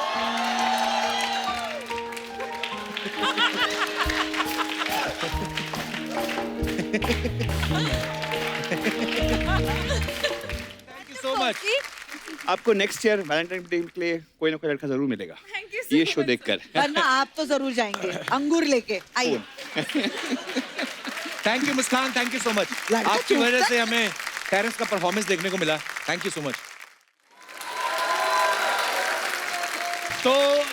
Thank you so much. आपको नेक्स्ट ईयर वैलेंटाइन डे के लिए कोई ना कोई लड़का जरूर मिलेगा ये शो देखकर। वरना आप तो जरूर जाएंगे अंगूर लेके। आइए। Thank you Muskan, thank you so much. लड़का आपकी चूक वजह कर- से हमें टेरेस का परफॉर्मेंस देखने को मिला। Thank you so much. तो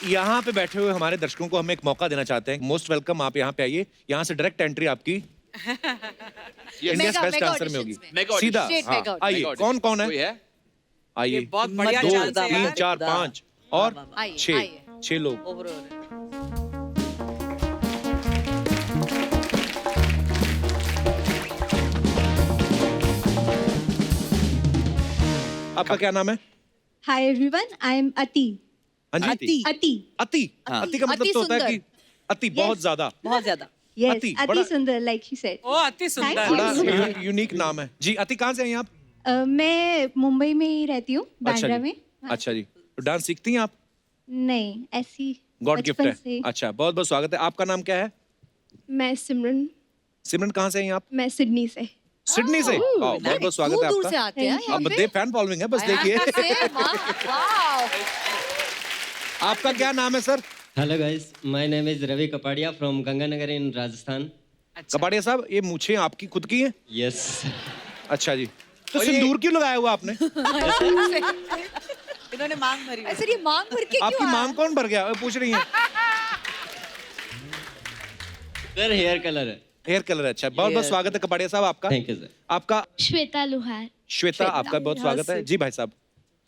यहाँ पे बैठे हुए हमारे दर्शकों को हम एक मौका देना चाहते हैं। मोस्ट वेलकम, आप यहाँ पे आइए। यहाँ से डायरेक्ट एंट्री आपकी इंडियाज बेस्ट मेगा डांसर में होगी। auditions में। Mega सीधा Straight हाँ, mega audition। आइए। कौन कौन कोई है? है? आइए। ये बहुत बढ़िया दो, chance है तीन, यार। 4, 5 और आइए, 6 आइए। 6 लोग। ओवर हो रहा है। आपका क्या नाम है? हाय एवरीवन, आई एम अति। हाँ जी। अति। अति। अति। अति का मतलब अति तो होता है सुंदर। कि अति बहुत ज्यादा। बहुत ज्यादा। यस, अति, अति बड़ा- सुंदर, लाइक ही सेड। ओ अति सुंदर। बड़ा यूनिक नाम है जी। अति कहाँ से हैं आप? मैं मुंबई में ही रहती हूँ, अच्छा बांद्रा जी। में। अच्छा जी। तो डांस सीखती हैं आप? नहीं, ऐसी गॉड गिफ्ट बचपन है। से। अच्छा, बहुत बहुत स्वागत है। आपका नाम क्या है? मैं सिमरन, सिमरन कहाँ से हैं आप? मैं सिडनी से। सिडनी से। बहुत बहुत स्वागत है दूर से आपका। आते हैं यहाँ अब पे। दे फैन फॉलोइंग है, बस देखिए। वाओ। आपका क्या नाम है sir? Hello guys, my name is Ravi Kapadia from Ganganagar in Rajasthan. Kapadia साहब, ये मूछें आपकी खुद की हैं? यस। अच्छा जी। तो सिंदूर क्यों लगाया हुआ आपने? इन्होंने मांग भरी है। सर ये मांग भर के आपकी क्यों आया? मांग कौन भर गया? वो पूछ रही हैं। सर हेयर कलर है। Hair colour. अच्छा, बहुत बहुत स्वागत है कपाड़िया साहब आपका। Thank you sir. आपका? श्वेता लोहार। श्वेता, आपका बहुत स्वागत है जी। भाई साहब?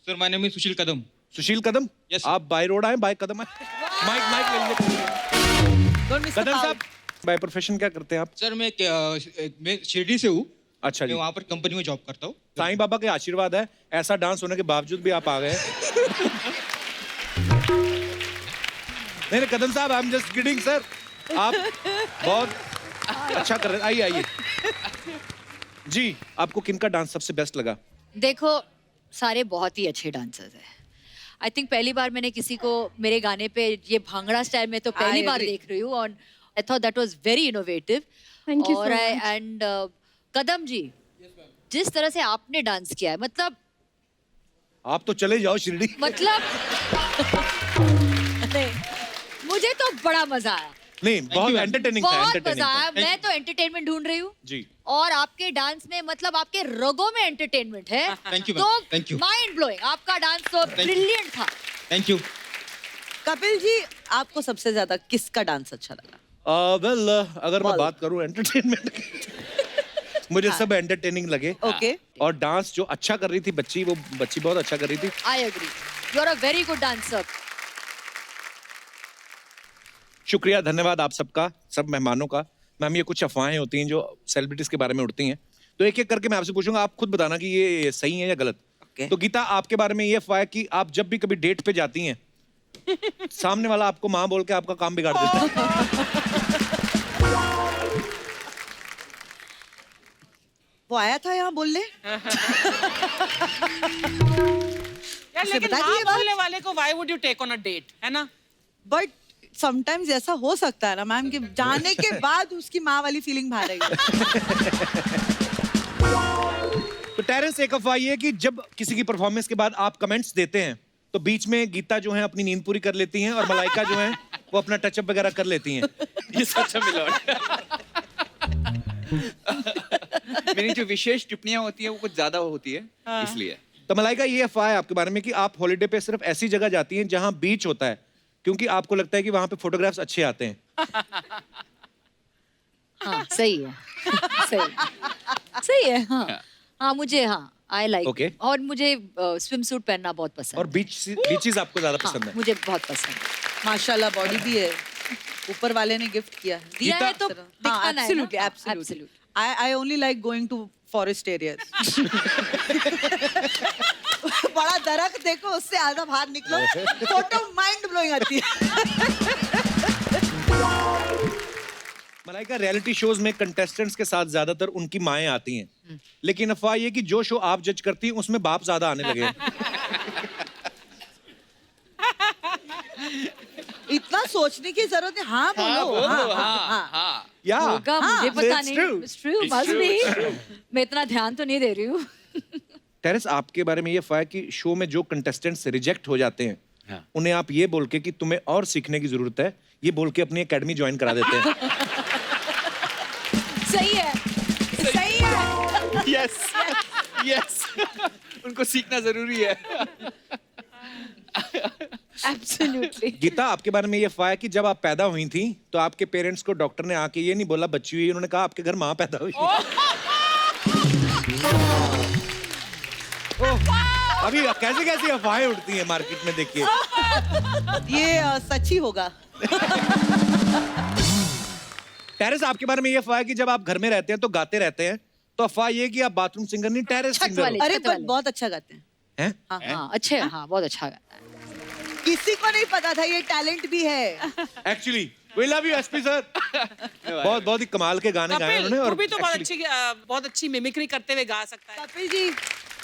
Sir my name is Sushil Kadam. Sushil Kadam. Yes. आप बाय रोड आए, बाय कदम आए। माइक माइक ले लीजिए। Don't miss the Kadam power. साहब, बाय प्रोफेशन क्या करते हैं आप? सर मैं शिरडी से हूँ। अच्छा मैं जी। वहाँ पर कंपनी में जॉब करता हूँ। साईं बाबा के आशीर्वाद है, ऐसा डांस होने के बावजूद भी आप आ गए। नहीं नहीं कदम साहब, I am just kidding sir. आप बहुत अच्छा कर रहे हैं। आइए आइए जी। आपको किनका डांस सबसे बेस्ट लगा? देखो, सारे बहुत ही अच्छे डांसर्स हैं। आई थिंक पहली बार मैंने किसी को मेरे गाने पे ये भांगड़ा स्टाइल में तो पहली I बार agree. देख रही हूँ और I thought that was very innovative. Thank you so और much. एंड कदम जी, जिस तरह से आपने डांस किया है, मतलब आप तो चले जाओ शिरडी। नहीं, मुझे तो बड़ा मजा आया। नहीं, बहुत एंटरटेनिंग था। बहुत एंटरटेनिंग मजा आया। था। मैं तो एंटरटेनमेंट ढूंढ रही हूँ जी। और आपके डांस में मतलब आपके रगों में एंटरटेनमेट है। Thank you, तो ma'am. Thank you. Mind blowing, आपका डांस तो ब्रिलियंट था। Thank you. कपिल जी, आपको सबसे ज्यादा किसका डांस अच्छा लगा? वेल, अगर मैं बोल। बात करूं एंटरटेनमेंट की, मुझे सब एंटरटेनिंग लगे। ओके। और डांस जो अच्छा कर रही थी बच्ची, वो बच्ची बहुत अच्छा कर रही थी। I agree, you are a very good dancer. शुक्रिया, धन्यवाद आप सबका, सब मेहमानों का। मैम, ये कुछ अफवाहें होती हैं जो सेलिब्रिटीज के बारे में उड़ती हैं, तो एक एक करके मैं आपसे पूछूंगा, आप खुद बताना कि ये सही है या गलत। Okay. तो गीता आपके बारे में ये अफवाह है कि आप जब भी कभी डेट पे जाती हैं सामने वाला आपको माँ बोल के आपका काम बिगाड़ देता है। वो आया था यहाँ बोलने। यार उसे लेकिन बता हाँ दिए बात। बोलने वाले को why would you take on a date, है ना? बट समटाइम्स ऐसा हो सकता है ना मैम कि जाने के बाद उसकी माँ वाली फीलिंग बाहर आई। तो टेरेंस, एक अफवाह ये है कि जब किसी की परफॉर्मेंस के बाद आप कमेंट्स देते हैं तो बीच में गीता जो है अपनी नींद पूरी कर लेती हैं और मलाइका जो है वो अपना टचअप वगैरह कर लेती हैं। ये सच है मिलोड। मेरी जो विशेष टिप्पणियां होती है वो कुछ ज्यादा होती है, इसलिए। तो मलाइका, ये अफवाह है आपके बारे में कि आप हॉलिडे पे सिर्फ ऐसी जगह जाती हैं जहां बीच होता है क्योंकि आपको लगता है कि वहां पे फोटोग्राफ्स अच्छे आते हैं। हाँ सही है। सही है। हाँ मुझे आई लाइक। Okay. और मुझे स्विम सूट पहनना बहुत पसंद और बीचेस आपको ज्यादा पसंद है। मुझे बहुत पसंद है। माशाल्लाह बॉडी भी है, ऊपर वाले ने गिफ्ट किया है। दिया है तो हाँ, दिखाना है ना? absolutely, absolutely. I only like going to forest areas. बड़ा दरख्त देखो, उससे आधा बाहर निकलो, फोटो माइंड ब्लोइंग आती है। मलाइका, रियलिटी शोज में कंटेस्टेंट्स के साथ ज्यादातर उनकी माएं आती हैं, लेकिन अफवाह ये कि जो शो आप जज करती हैं उसमें बाप ज्यादा आने लगे हैं। इतना सोचने की जरूरत है। हाँ बोलो। हाँ। या होगा, मुझे पता it's नहीं। true. It's true, must be. मैं इतना ध्यान तो नहीं दे रही हूँ। टेरेस, आपके बारे में ये अफवाह है कि शो में जो कंटेस्टेंट्स रिजेक्ट हो जाते हैं उन्हें आप ये बोल के कि तुम्हें और सीखने की जरूरत है, ये बोल के अपनी एकेडमी ज्वाइन करा देते हैं। सही है। सही है। यस यस, उनको सीखना जरूरी है। Absolutely. गीता, आपके बारे में ये अफवाह है कि जब आप पैदा हुई थी तो आपके पेरेंट्स को डॉक्टर ने आके ये नहीं बोला बच्ची हुई, उन्होंने कहा आपके घर माँ पैदा हुई। अभी कैसी कैसी अफवाहें उठती हैं मार्केट में, देखिए। ये सच ही होगा। टेरेस, आपके बारे में ये अफवाह है कि जब आप घर में रहते हैं तो गाते रहते हैं, तो अफवाह ये है कि आप बाथरूम सिंगर नहीं टेरेस छत सिंगर वाले। हो। अरे छत पर वाले। बहुत अच्छा गाते हैं। हैं? हाँ अच्छे। हाँ बहुत अच्छा गाता है। किसी को नहीं पता था ये टैलेंट भी है। Actually we love you SP sir. बहुत ही कमाल के गाने गाए कपिल, उन्होंने। तू भी तो actually- बहुत अच्छी मिमिक्री करते हुए गा सकता है। कपिल जी,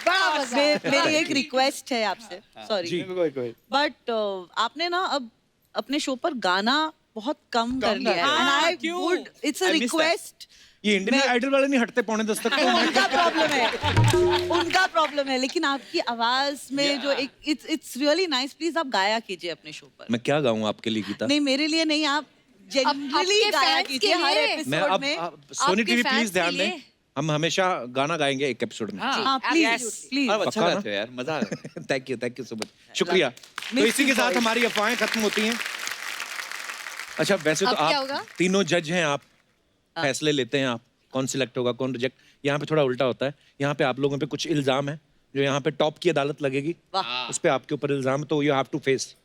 बड़ा मजा मेरी एक रिक्वेस्ट है आपसे, सॉरी, बट आपने ना अब अपने शो पर गाना बहुत कम कर लिया है। एंड आई क्यों? Would, it's a I miss that. Request. ये इंडियन आइडल वाले नहीं हटते 9:45 तक। उनका प्रॉब्लम है, उनका प्रॉब्लम है, लेकिन आपकी आवाज में जो एक इट्स रियली नाइस, प्लीज आप गाया कीजिए अपने शो पर। मैं क्या गाऊं आपके लिए गीता? नहीं, मेरे लिए नहीं, आप जनरली आपके गाया fans के कीजिए हर लिए। मैं एपिसोड अब में। सोनी आपके टीवी fans प्लीज के ध्यान लिए। दें, हम हमेशा गाना गाएंगे एक एपिसोड में। हाँ प्लीज प्लीज। और अच्छा पक्का ना? गाते हो यार, मजा आ रहा है। थैंक यू सो मच, शुक्रिया। तो इसी के साथ हमारी अफवाहें खत्म होती हैं। अच्छा, वैसे तो अब क्या आप होगा? तीनों जज हैं, आप फैसले लेते हैं, आप कौन सिलेक्ट होगा कौन रिजेक्ट। यहाँ पे थोड़ा उल्टा होता है, यहाँ पे आप लोगों पे कुछ इल्जाम है जो यहाँ पे टॉप की अदालत लगेगी, उस पे आपके ऊपर इल्जाम है, तो यू हैव टू फेस।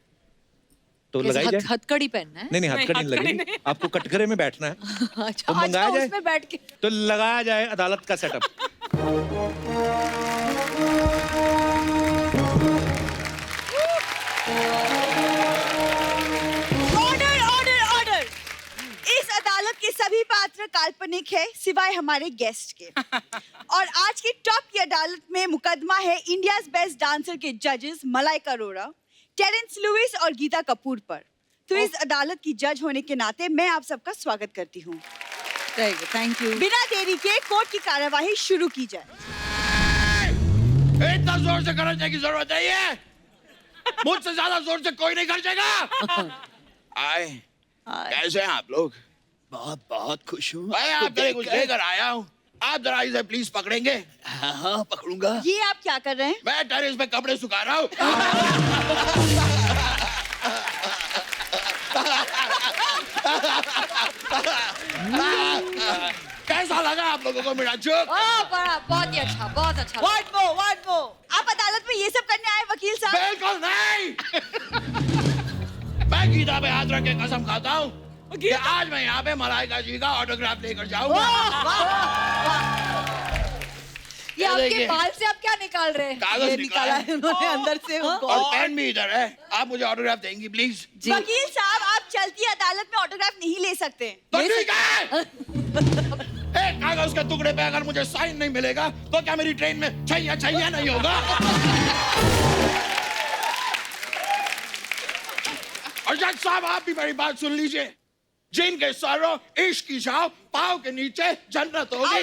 तो लगाई जाए। हथकड़ी पहनना है। नहीं हथकड़ी नहीं लगेगी, आपको कटघरे में बैठना है। अच्छा, तो मंगाया जाए। उसमें बैठ के। तो लगाया जाए अदालत का सेटअप। Order order order. इस अदालत के सभी पात्र काल्पनिक है सिवाय हमारे गेस्ट के। और आज की टॉप की अदालत में मुकदमा है इंडियाज बेस्ट डांसर के जजेस मलाइका अरोड़ा, टेरेंस लुइस और गीता कपूर पर। तो इस अदालत की जज होने के नाते मैं आप सबका स्वागत करती हूँ। Thank you. बिना देरी के कोर्ट की कार्यवाही शुरू की जाए। इतना जोर से खर्चने की जरूरत नहीं है, मुझसे ज्यादा जोर से कोई नहीं खर्चेगा। आए, कैसे हैं आप लोग? बहुत बहुत खुश हूँ। मैं आपके लिए कुछ लेकर आया हूँ, आप जरा इसे प्लीज पकड़ेंगे? हाँ पकड़ूंगा। ये आप क्या कर रहे हैं? मैं टेरेस पे कपड़े सुखा रहा हूँ। कैसा लगा आप लोगों को मेरा जोक? बहुत ही अच्छा, बहुत अच्छा। What more? आप अदालत में ये सब करने आए वकील साहब? बिल्कुल नहीं। मैं गीता पे हाथ रख के कसम खाता हूँ कि आज मैं यहाँ पे मलाइका जी का ऑटोग्राफ लेकर जाऊंगा। ये आपके बाल से आप क्या निकाल रहे हैं? कागज ये निकाला है उन्होंने अंदर से उनको। और पेन भी इधर है। आप मुझे ऑटोग्राफ देंगी प्लीज? वकील साहब, आप चलती अदालत में ऑटोग्राफ नहीं ले सकते। तो ठीक है। एक कागज के टुकड़े पे अगर मुझे साइन नहीं मिलेगा तो क्या मेरी ट्रेन में छैया छैया नहीं होगा? और जज साहब, आप भी मेरी बात सुन लीजिए। जिनके सरों इश्क की छाव, पाँव के नीचे जन्नत होगी।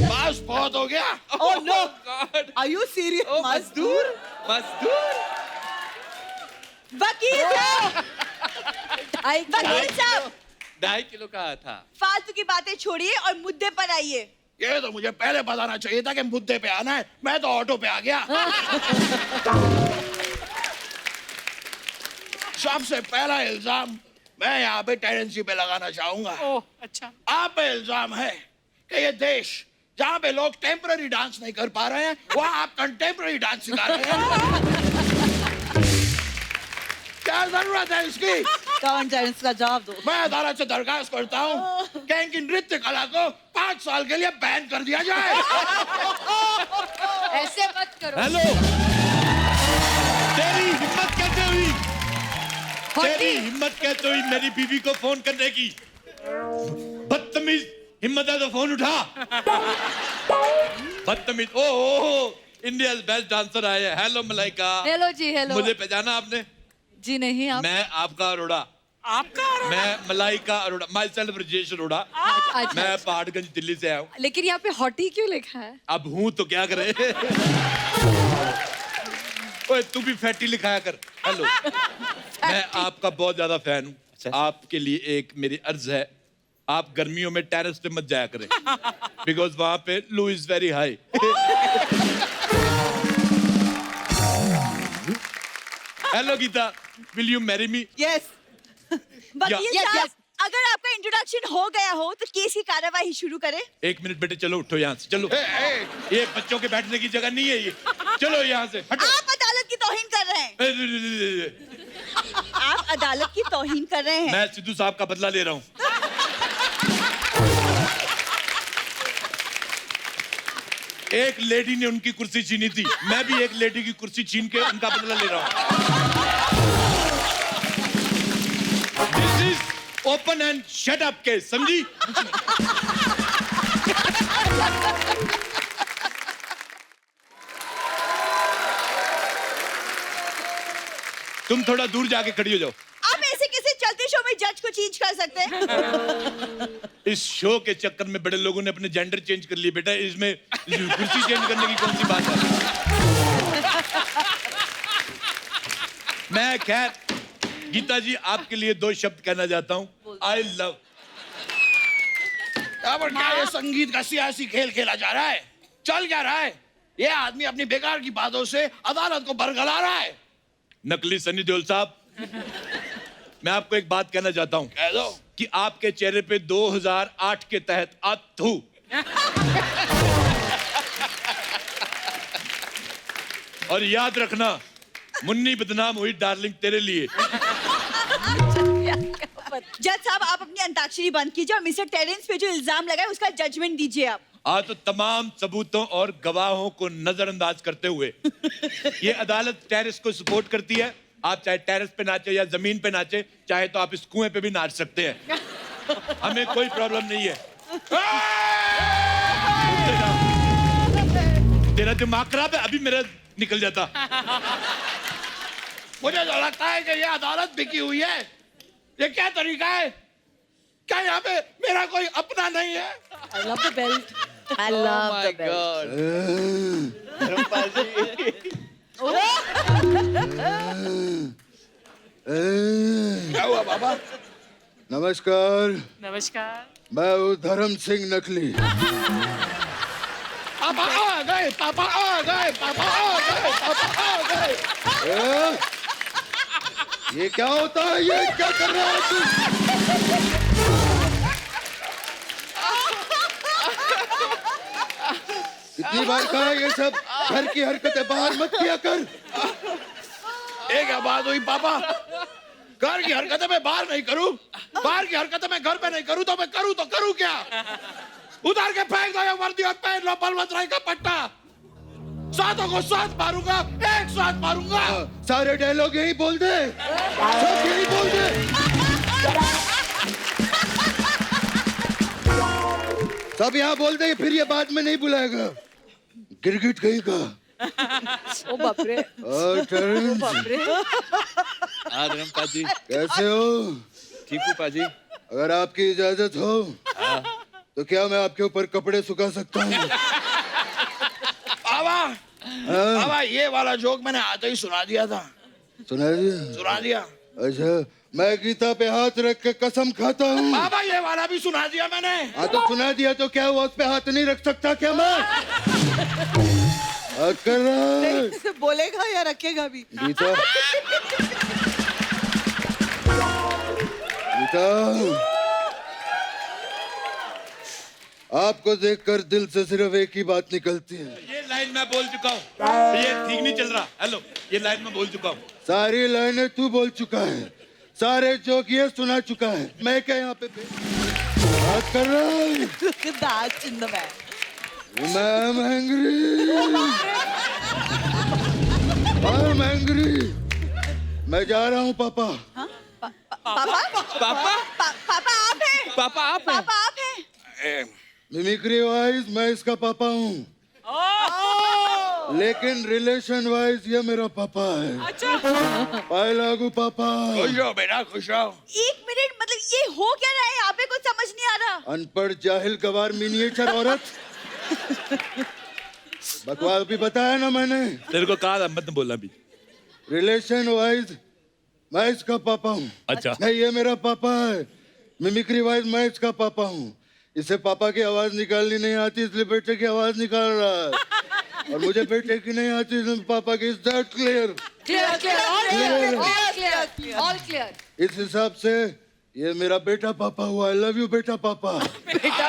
बस बहुत हो गया। Oh no! Are you serious? मजदूर मजदूर। वकील साहब, वकील साहब, 2.5 किलो का था। फालतू की बातें छोड़िए और मुद्दे पर आइए। ये तो मुझे पहले बताना चाहिए था कि मुद्दे पे आना है। मैं तो ऑटो पे आ गया। सबसे पहला इल्जाम मैं यहाँ पे टेरेंसी पे लगाना चाहूंगा। ओह, अच्छा। आप पे इल्जाम है कि ये देश जहाँ पे लोग टेम्पररी डांस नहीं कर पा रहे हैं, वहाँ आप कंटेम्पररी डांस सिखा रहे हैं। क्या जरूरत है इसकी? कौन टेरेंस का जवाब दो। मैं अदालत से दरखास्त करता हूँ कि इनकी नृत्य कला को 5 साल के लिए बैन कर दिया जाए। ऐसे मत करो। हेलो, तेरी हिम्मत कैसे हुई? तेरी हिम्मत कैसे हुई मेरी बीवी को फोन करने की? बदतमीज, हिम्मत है तो फोन उठा। बदतमीज। ओह, इंडियाज बेस्ट डांसर आए हैं। हेलो मलाइका। हेलो जी, हेलो। मुझे पहचाना आपने? जी नहीं, आप? मैं आपका अरोड़ा। आपका अरोड़ा? मैं मलाइका अरोड़ा, माई सेल्फ राजेश अरोड़ा। अच्छा, मैं पहाड़गंज दिल्ली से आया हूँ। लेकिन यहाँ पे हॉटी क्यों लिखा है? अब हूँ तो क्या करे। ओए, तू भी फैटी लिखाया कर। हेलो, मैं आपका बहुत ज्यादा फैन हूँ। आपके लिए एक मेरी अर्ज है, आप गर्मियों में टेरेस पे मत जाया करें, बिकॉज वहां पे loo is very high. Hello Geeta, will you marry me? Yes. वकील साहब, अगर आपका इंट्रोडक्शन हो गया हो तो केस की कार्यवाही शुरू करें। 1 मिनट बेटे, चलो उठो यहाँ से, चलो। ये बच्चों के बैठने की जगह नहीं है ये। चलो यहाँ से हटो। आप अदालत की तौहीन कर रहे हैं। आप अदालत की तौहीन कर रहे हैं। मैं सिद्धू साहब का बदला ले रहा हूँ। एक लेडी ने उनकी कुर्सी छीनी थी, मैं भी एक लेडी की कुर्सी छीन के उनका बदला ले रहा हूँ। This is open and shut up case, समझी? तुम थोड़ा दूर जाके खड़ी हो जाओ। आप ऐसे किसी चलते शो में जज को चेंज कर सकते हैं? इस शो के चक्कर में बड़े लोगों ने अपने जेंडर चेंज कर लिए बेटा, इसमें कुर्सी चेंज करने की कौन सी बात है? मैं खैर गीता जी आपके लिए 2 शब्द कहना चाहता हूँ। I love. अब क्या ये संगीत का सियासी खेल खेला जा रहा है? चल क्या रहा है? ये आदमी अपनी बेकार की बातों से अदालत को बरगला रहा है। नकली सनी देओल साहब, मैं आपको एक बात कहना चाहता हूँ। कह दो। कि आपके चेहरे पे 2008 के तहत अथू। और याद रखना, मुन्नी बदनाम हुई डार्लिंग तेरे लिए। जज साहब, आप अपनी अंताक्षरी बंद कीजिए और मिस्टर टेरेंस पे जो इल्जाम लगाए उसका जजमेंट दीजिए आप। तो तमाम सबूतों और गवाहों को नजरअंदाज करते हुए ये अदालत टेरेस को सपोर्ट करती है। आप चाहे टेरेस पे नाचे या जमीन पे नाचे, चाहे तो आप इस कुएं पे भी नाच सकते हैं, हमें कोई प्रॉब्लम नहीं है। तेरा दिमाग खराब है, अभी मेरा निकल जाता। मुझे तो लगता है कि ये अदालत बिकी हुई है। ये क्या तरीका है? क्या यहाँ पे मेरा कोई अपना नहीं है? I love the belt. I love the belt. क्या हुआ बाबा? नमस्कार। नमस्कार। मैं हूँ धर्म सिंह नकली। पापा आ गए, पापा आ गए, पापा आ गए, पापा आ गए। ये क्या होता है? ये क्या कर रहा है तू? कितनी बार कहा ये सब घर की हरकतें बाहर मत किया कर। एक बात हुई पापा, घर की हरकतें मैं बाहर नहीं करूं, बाहर की हरकतें मैं घर पे नहीं करूं, तो मैं करूं क्या? उतार के फेंक दो ये वर्दी और पहन लो बलवंत राय का पट्टा। सातों को साथ मारूंगा, एक साथ मारूंगा। सारे डायलॉग यही बोल दे, सब यही बोल दे। सब यहाँ बोल दे, फिर ये बाद में नहीं बुलाएगा। गिरगिट कहीं का। ओ बाप रे। टर्न्स, आदरम पाजी, कैसे हो? ठीक हूँ पाजी। अगर आपकी इजाजत हो तो क्या मैं आपके ऊपर कपड़े सुखा सकता हूँ? बाबा ये वाला जोक मैंने आते ही सुना दिया था। सुना दिया? सुना दिया। अच्छा, मैं गीता पे हाथ रख के कसम खाता हूँ। बाबा ये वाला भी सुना दिया मैंने। हाँ तो सुना दिया तो क्या हुआ, उस पे हाथ नहीं रख सकता क्या मैं? नहीं, बोलेगा या रखेगा भी? गीता, गीता, आपको देखकर दिल से सिर्फ एक ही बात निकलती है। ये लाइन मैं बोल चुका हूँ, ये ठीक नहीं चल रहा। हेलो, ये लाइन मैं बोल चुका हूँ। सारी लाइनें तू बोल चुका है, सारे जोक ये सुना चुका है। मैं क्या यहाँ पे बात कर रहा हूँ? That's in the bag. I'm angry. I'm angry. मैं जा रहा हूँ पापा। पापा पापा आप हैं? पापा आप हैं? पापा आप हैं? मिमिक्री वाइज मैं इसका पापा हूँ, लेकिन रिलेशन वाइज ये मेरा पापा है। पाए लागू पापा। खुश हो बेटा, खुश हो। एक मिनट, मतलब ये हो क्या रहा है यहाँ पे? कुछ समझ नहीं आ रहा। अनपढ़ जाहिल गवार मिनिएचर औरत। बकवास भी बताया ना मैंने तेरे को कहा था मत बोलना भी। रिलेशन वाइज मैं इसका पापा हूँ। अच्छा। नहीं, ये मेरा पापा है। मिमिक्री वाइज मैं इसका पापा हूँ। इसे पापा की आवाज निकालनी नहीं आती, इसलिए बेटे की आवाज निकाल रहा है। और मुझे बेटे की नहीं आती, इसलिए पापा की। Is that clear? All clear. इस हिसाब से ये मेरा बेटा पापा हुआ। आई लव यू बेटा पापा। I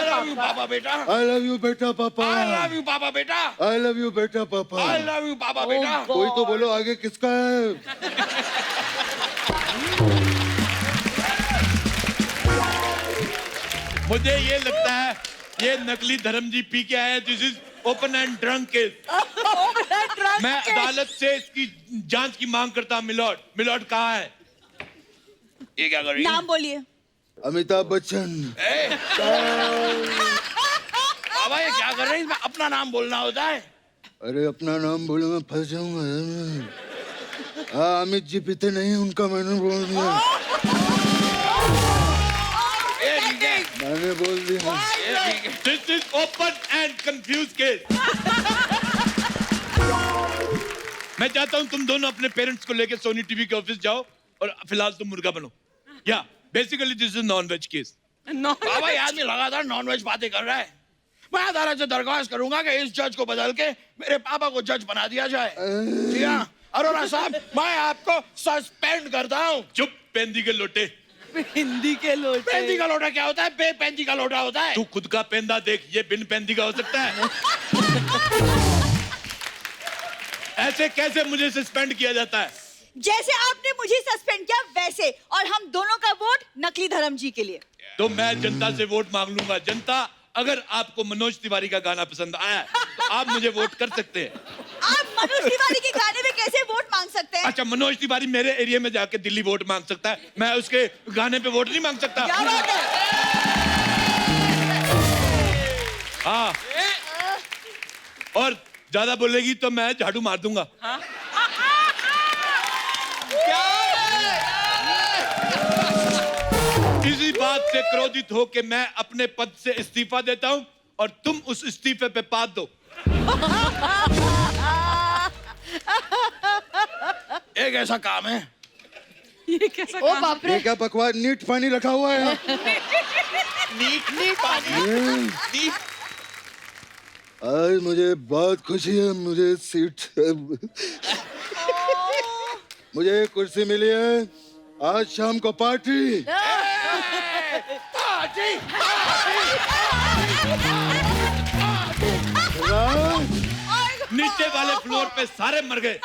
love you पापा बेटा। आई लव यू बेटा पापा। I love you पापा बेटा। आई लव यू बेटा पापा। I love you पापा बेटा। कोई तो बोलो आगे किसका है? मुझे ये लगता है ये नकली धर्म जी पी के आए। This is open and drunk case. मैं अदालत से इसकी जांच की मांग करता हूँ। मिलॉर्ड, मिलॉर्ड कहाँ है? ये क्या कर रही है? नाम बोलिए। अमिताभ बच्चन। बाबा ये क्या कर रहे हैं? अपना नाम बोलना होता है। अरे अपना नाम बोले मैं फंस जाऊंगा। हाँ, अमित जी पीते नहीं, उनका मैंने बोल दिया। मैंने बोल दिया। This is open and confused case. मैं चाहता हूँ तुम दोनों अपने पेरेंट्स को लेकर सोनी टीवी के ऑफिस जाओ और फिलहाल तुम मुर्गा बनो। या basically this is non veg case. बाबा ये आदमी लगातार नॉन वेज बातें कर रहा है। मैं अदालत से दरख्वास्त करूंगा कि इस जज को बदल के मेरे पापा को जज बना दिया जाए। जी हाँ, अरोरा साहब, मैं आपको सस्पेंड करता हूँ। चुप, पेंदी के लोटे। हिंदी के लोटे। पेंदी का लोटा क्या होता है? बेपेंदी का लोटा होता है। तू खुद का पेंदा देख, ये बिन पेंदी का हो सकता है? ऐसे कैसे मुझे सस्पेंड किया जाता है? जैसे आपने मुझे सस्पेंड किया वैसे, और हम दोनों का वोट नकली धर्म जी के लिए। तो मैं जनता से वोट मांग लूंगा। जनता, अगर आपको मनोज तिवारी का गाना पसंद आया तो आप मुझे वोट कर सकते हैं। आप मनोज तिवारी के गाने में कैसे वोट मांग सकते हैं? अच्छा, मनोज तिवारी मेरे एरिया में जाके दिल्ली वोट मांग सकता है, मैं उसके गाने पे वोट नहीं मांग सकता? क्या बात है? हाँ, और ज्यादा बोलेगी तो मैं झाड़ू मार दूंगा। इसी बात से क्रोधित हो के मैं अपने पद से इस्तीफा देता हूं और तुम उस इस्तीफे पे पाद दो। एक ऐसा काम है। ये कैसा ओ बाप रे। ये क्या बकवास, नीट पानी रखा हुआ है? नीट पानी। आज मुझे बहुत खुशी है, मुझे सीट मुझे एक कुर्सी मिली है। आज शाम को पार्टी। नीचे वाले फ्लोर पे सारे मर गए।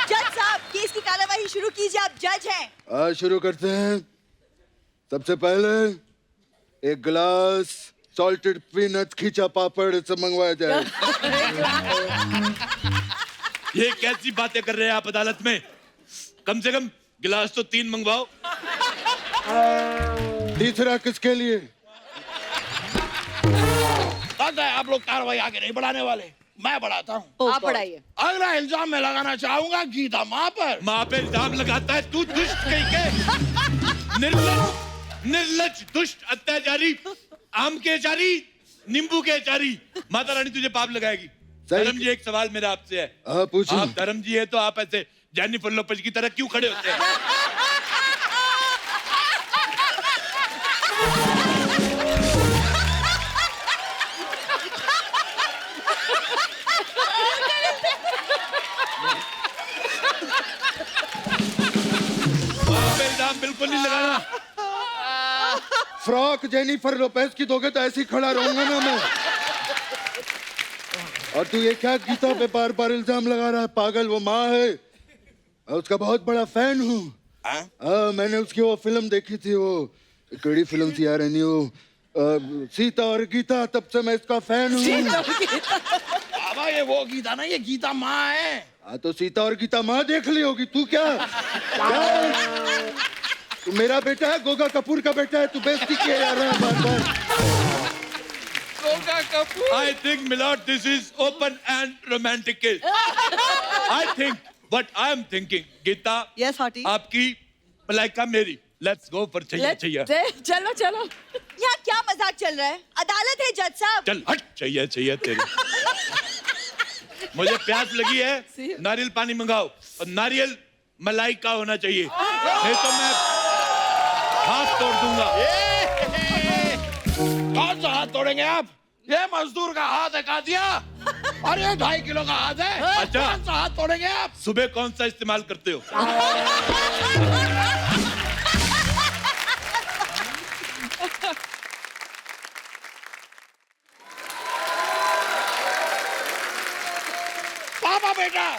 जज साहब, केस की कार्यवाही शुरू कीजिए, आप जज हैं। आज शुरू करते हैं। सबसे पहले एक गिलास सॉल्टेड पीनट, खींचा पापड़ सब मंगवाया जाए। ये कैसी बातें कर रहे हैं आप अदालत में? कम से कम गिलास तो 3 मंगवाओ। तीसरा किसके लिए? आप लोग कार्रवाई आगे नहीं बढ़ाने वाले, मैं बढ़ाता हूँ। आप बढ़ाइए। अगला इल्जाम मैं लगाना चाहूंगा गीता माँ पर। माँ पे इल्जाम लगाता है तू, दुष्ट कहीं के, निर्लज, दुष्ट, अत्याचारी, आम के अचारी, नींबू के अचारी। माता रानी तुझे पाप लगाएगी। धर्म जी, एक सवाल मेरा आपसे है। पूछिए। आप धर्म जी है तो आप ऐसे जेनिफर लोपेज की तरह क्यों खड़े होते हैं? इल्जाम बिल्कुल नहीं लगाना। फ्रॉक जेनिफर लोपेज की दोगे तो ऐसे ही खड़ा रहूंगा ना मैं। और तू ये क्या गीता पे बार बार इल्जाम लगा रहा है? पागल, वो माँ है, मैं उसका बहुत बड़ा फैन हूँ। मैंने उसकी वो फिल्म देखी थी, वो कड़ी फिल्म थी यार, नहीं वो सीता और गीता, तब से मैं इसका फैन हूँ। बाबा ये वो गीता ना, ये गीता माँ है। हाँ तो सीता और गीता माँ देख ली होगी। तू क्या तू मेरा बेटा है, गोगा कपूर का बेटा है, तू बेइज्जती किया जा रहा है बार बार। Goga Kapoor. I think, Milord, this is open and romantic case. I think what I am thinking, Gita. Yes, Hoti. आपकी मलाइका मेरी। Let's go for Chaiyya Chaiyya. चलो चलो। यहाँ क्या मजाक चल रहा है? अदालत है जज साहब। चल हट, छैया छैया तेरी। मुझे प्यास लगी है, नारियल पानी मंगाओ, और नारियल मलाई का होना चाहिए, नहीं तो मैं हाथ तोड़ दूंगा। कौन सा हाथ तोड़ेंगे आप? ये मजदूर का हाथ है कातिया, और ये 2.5 किलो का हाथ है। अच्छा, कौन सा हाथ तोड़ेंगे आप? सुबह कौन सा इस्तेमाल करते हो? पापा बेटा,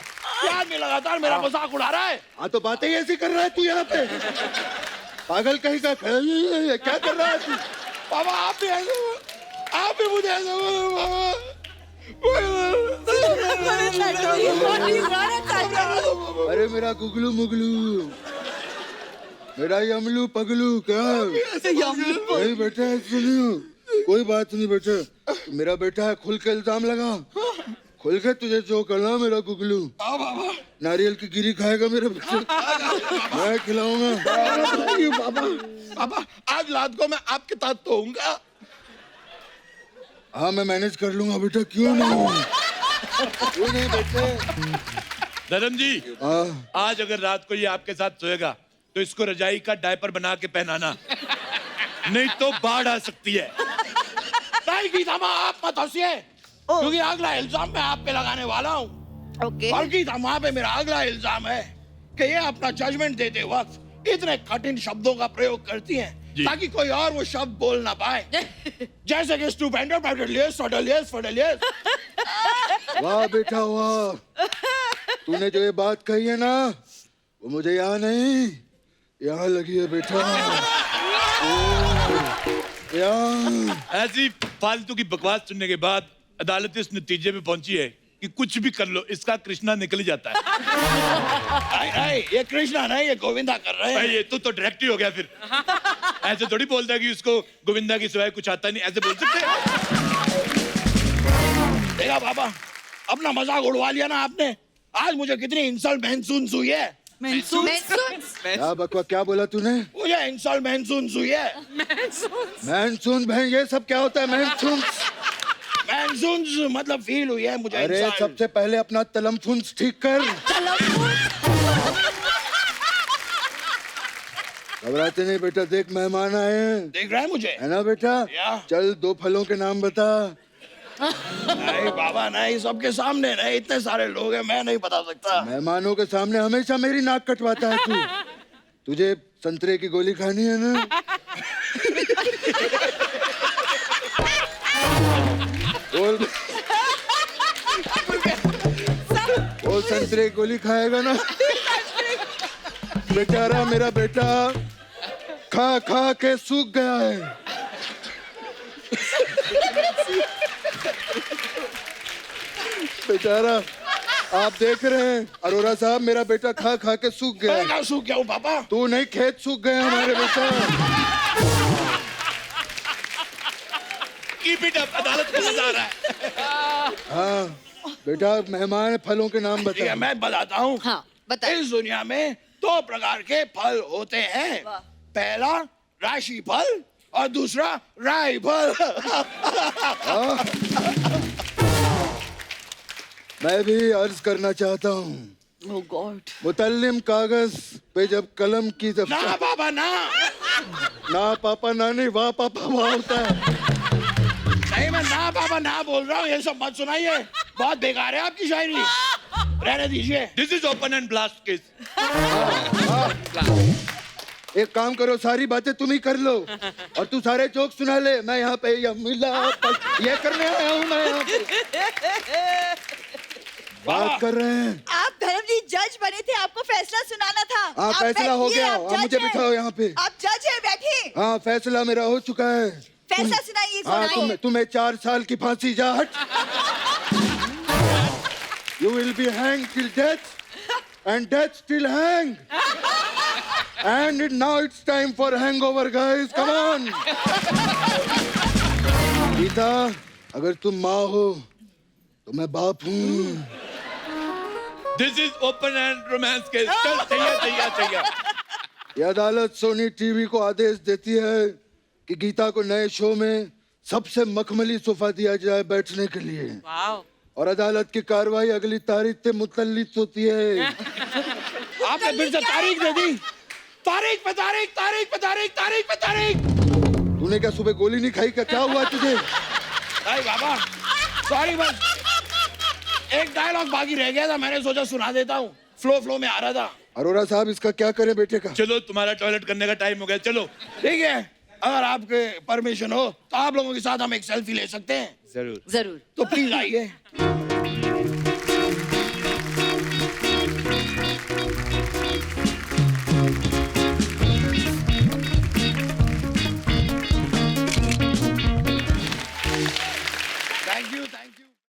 क्या आदमी लगातार मेरा मजाक उड़ा रहा है? हाँ तो बातें ऐसी कर रहा है तू यहाँ पे, पागल कहीं का। क्या कर रहा है तू? पापा आप भी मुझे ऐसे अरे मेरा गुगलू मुगलू, मेरा यमलू पगलू, क्या नहीं बेटा? सुनियो, कोई बात नहीं बेटा, मेरा बेटा है, खुल के इल्जाम लगा, खुल के तुझे जो करना। मेरा गुगलू नारियल की गिरी खाएगा मेरा बेटा, मैं खिलाऊंगा। पापा आज रात को मैं आपके साथ सोऊंगा। हाँ मैं मैनेज कर लूंगा बेटा, क्यों नहीं बेटे। धर्म जी, आज अगर रात को ये आपके साथ सोएगा तो इसको रजाई का डायपर बना के पहनाना, नहीं तो बाढ़ आ सकती है। नहीं गीता माँ, आप मत हंसिए, क्योंकि अगला इल्जाम मैं आप पे लगाने वाला हूँ। और गीता माँ पे मेरा अगला इल्जाम है कि ये अपना जजमेंट देते वक्त इतने कठिन शब्दों का प्रयोग करती हैं ताकि कोई और वो शब्द बोल ना पाए, जैसे कि स्टूपेंडो, पैडलियस, फडलियस, फडलियस। वाह बेटा वाह, तूने जो ये बात कही है ना, वो मुझे यहाँ नहीं, यहाँ लगी है बेटा। ऐसी फालतू की बकवास सुनने के बाद अदालत इस नतीजे पे पहुंची है कि कुछ भी कर लो, इसका कृष्णा निकल ही जाता है। ये कृष्णा नहीं, ये गोविंदा कर रहे हैं। ये तो डायरेक्ट ही हो गया फिर। ऐसे थोड़ी बोलता है कि उसको गोविंदा की सिवाय कुछ आता नहीं, ऐसे बोल सकते हैं? देखा पापा, अपना मजाक उड़वा लिया ना आपने। आज मुझे कितनी इंसल्ट महसूस हुई है। क्या बकवा, क्या बोला तूने? मुझे इंसल्ट महसूस हुई है। महसूस बहन, ये सब क्या होता है? महसूस मतलब फील हुई है मुझे। अरे सबसे पहले अपना तलमफुंस ठीक कर। घबराते नहीं बेटा, देख मेहमान आए हैं। देख रहा है मुझे, है ना बेटा? चल 2 फलों के नाम बता। नहीं बाबा नहीं, सबके सामने नहीं, इतने सारे लोग हैं, मैं नहीं बता सकता। मेहमानों के सामने हमेशा मेरी नाक कटवाता है तू। तुझे संतरे की गोली खानी है ना? वो संतरे की गोली खाएगा ना बेचारा, मेरा बेटा खा खा के सूख गया है। बेचारा आप देख रहे हैं अरोरा साहब, मेरा बेटा खा खा के सूख गया। मैं कहाँ सूख गया हूँ पापा? तू नहीं, खेत सूख गए हमारे बेटा। कीप इट अप, अदालत को मजा आ रहा है। हाँ बेटा, मेहमान फलों के नाम ठीक है, बता। मैं बताता हूँ। हाँ बताइए। इस दुनिया में 2 प्रकार के फल होते हैं। पहला राशि फल और दूसरा राई फल। मैं भी अर्ज करना चाहता हूँ। Oh God. मुतल्लिम कागज पे जब कलम की ना पापा ना। ना पापा ना नहीं, वाह पापा वाह होता है। नहीं, मैं ना पापा ना बोल रहा हूँ, ये सब मत सुनाइए, बहुत बेकार है आपकी शायरी, रहने दीजिए। This is open and blast case. एक काम करो, सारी बातें तुम ही कर लो और तू सारे जोक सुना ले। मैं यहाँ पे ये करने आया हूँ, मैं यहाँ पे बात कर रहे हैं। आप धर्मजीत जज बने थे, आपको फैसला सुनाना था। हाँ, आप फैसला हो बैठिए, गया। आप आप जज मुझे हैं। बिठाओ यहाँ पे। आप जज है, बैठिए। हाँ, फैसला मेरा हो चुका है। फैसला सुनाइए। हाँ, तुम्हें 4 साल की फांसी जा। हट। You will be hanged till death, and death till hang. And now it's time for hangover, guys. Come on. Gita, अगर तुम माँ हो तो मैं बाप हूँ। This is open and romance case. चल चाहिए। ये अदालत सोनी टीवी को आदेश देती है कि गीता को नए शो में सबसे मखमली सोफा दिया जाए बैठने के लिए। और अदालत की कार्रवाई अगली तारीख से मुतल्लिक होती है। आपने फिर से तारीख दे दी। तारीख पे तारीख। तूने क्या सुबह गोली नहीं खाई? क्या हुआ तुझे? नहीं बाबा, सॉरी, बस एक डायलॉग बाकी रह गया था, मैंने सोचा सुना देता हूँ, फ्लो में आ रहा था। अरोरा साहब, इसका क्या करें बेटे का? चलो, तुम्हारा टॉयलेट करने का टाइम हो गया, चलो। ठीक है, अगर आपके परमिशन हो तो आप लोगों के साथ हम एक सेल्फी ले सकते हैं। जरूर। तो प्लीज आइए।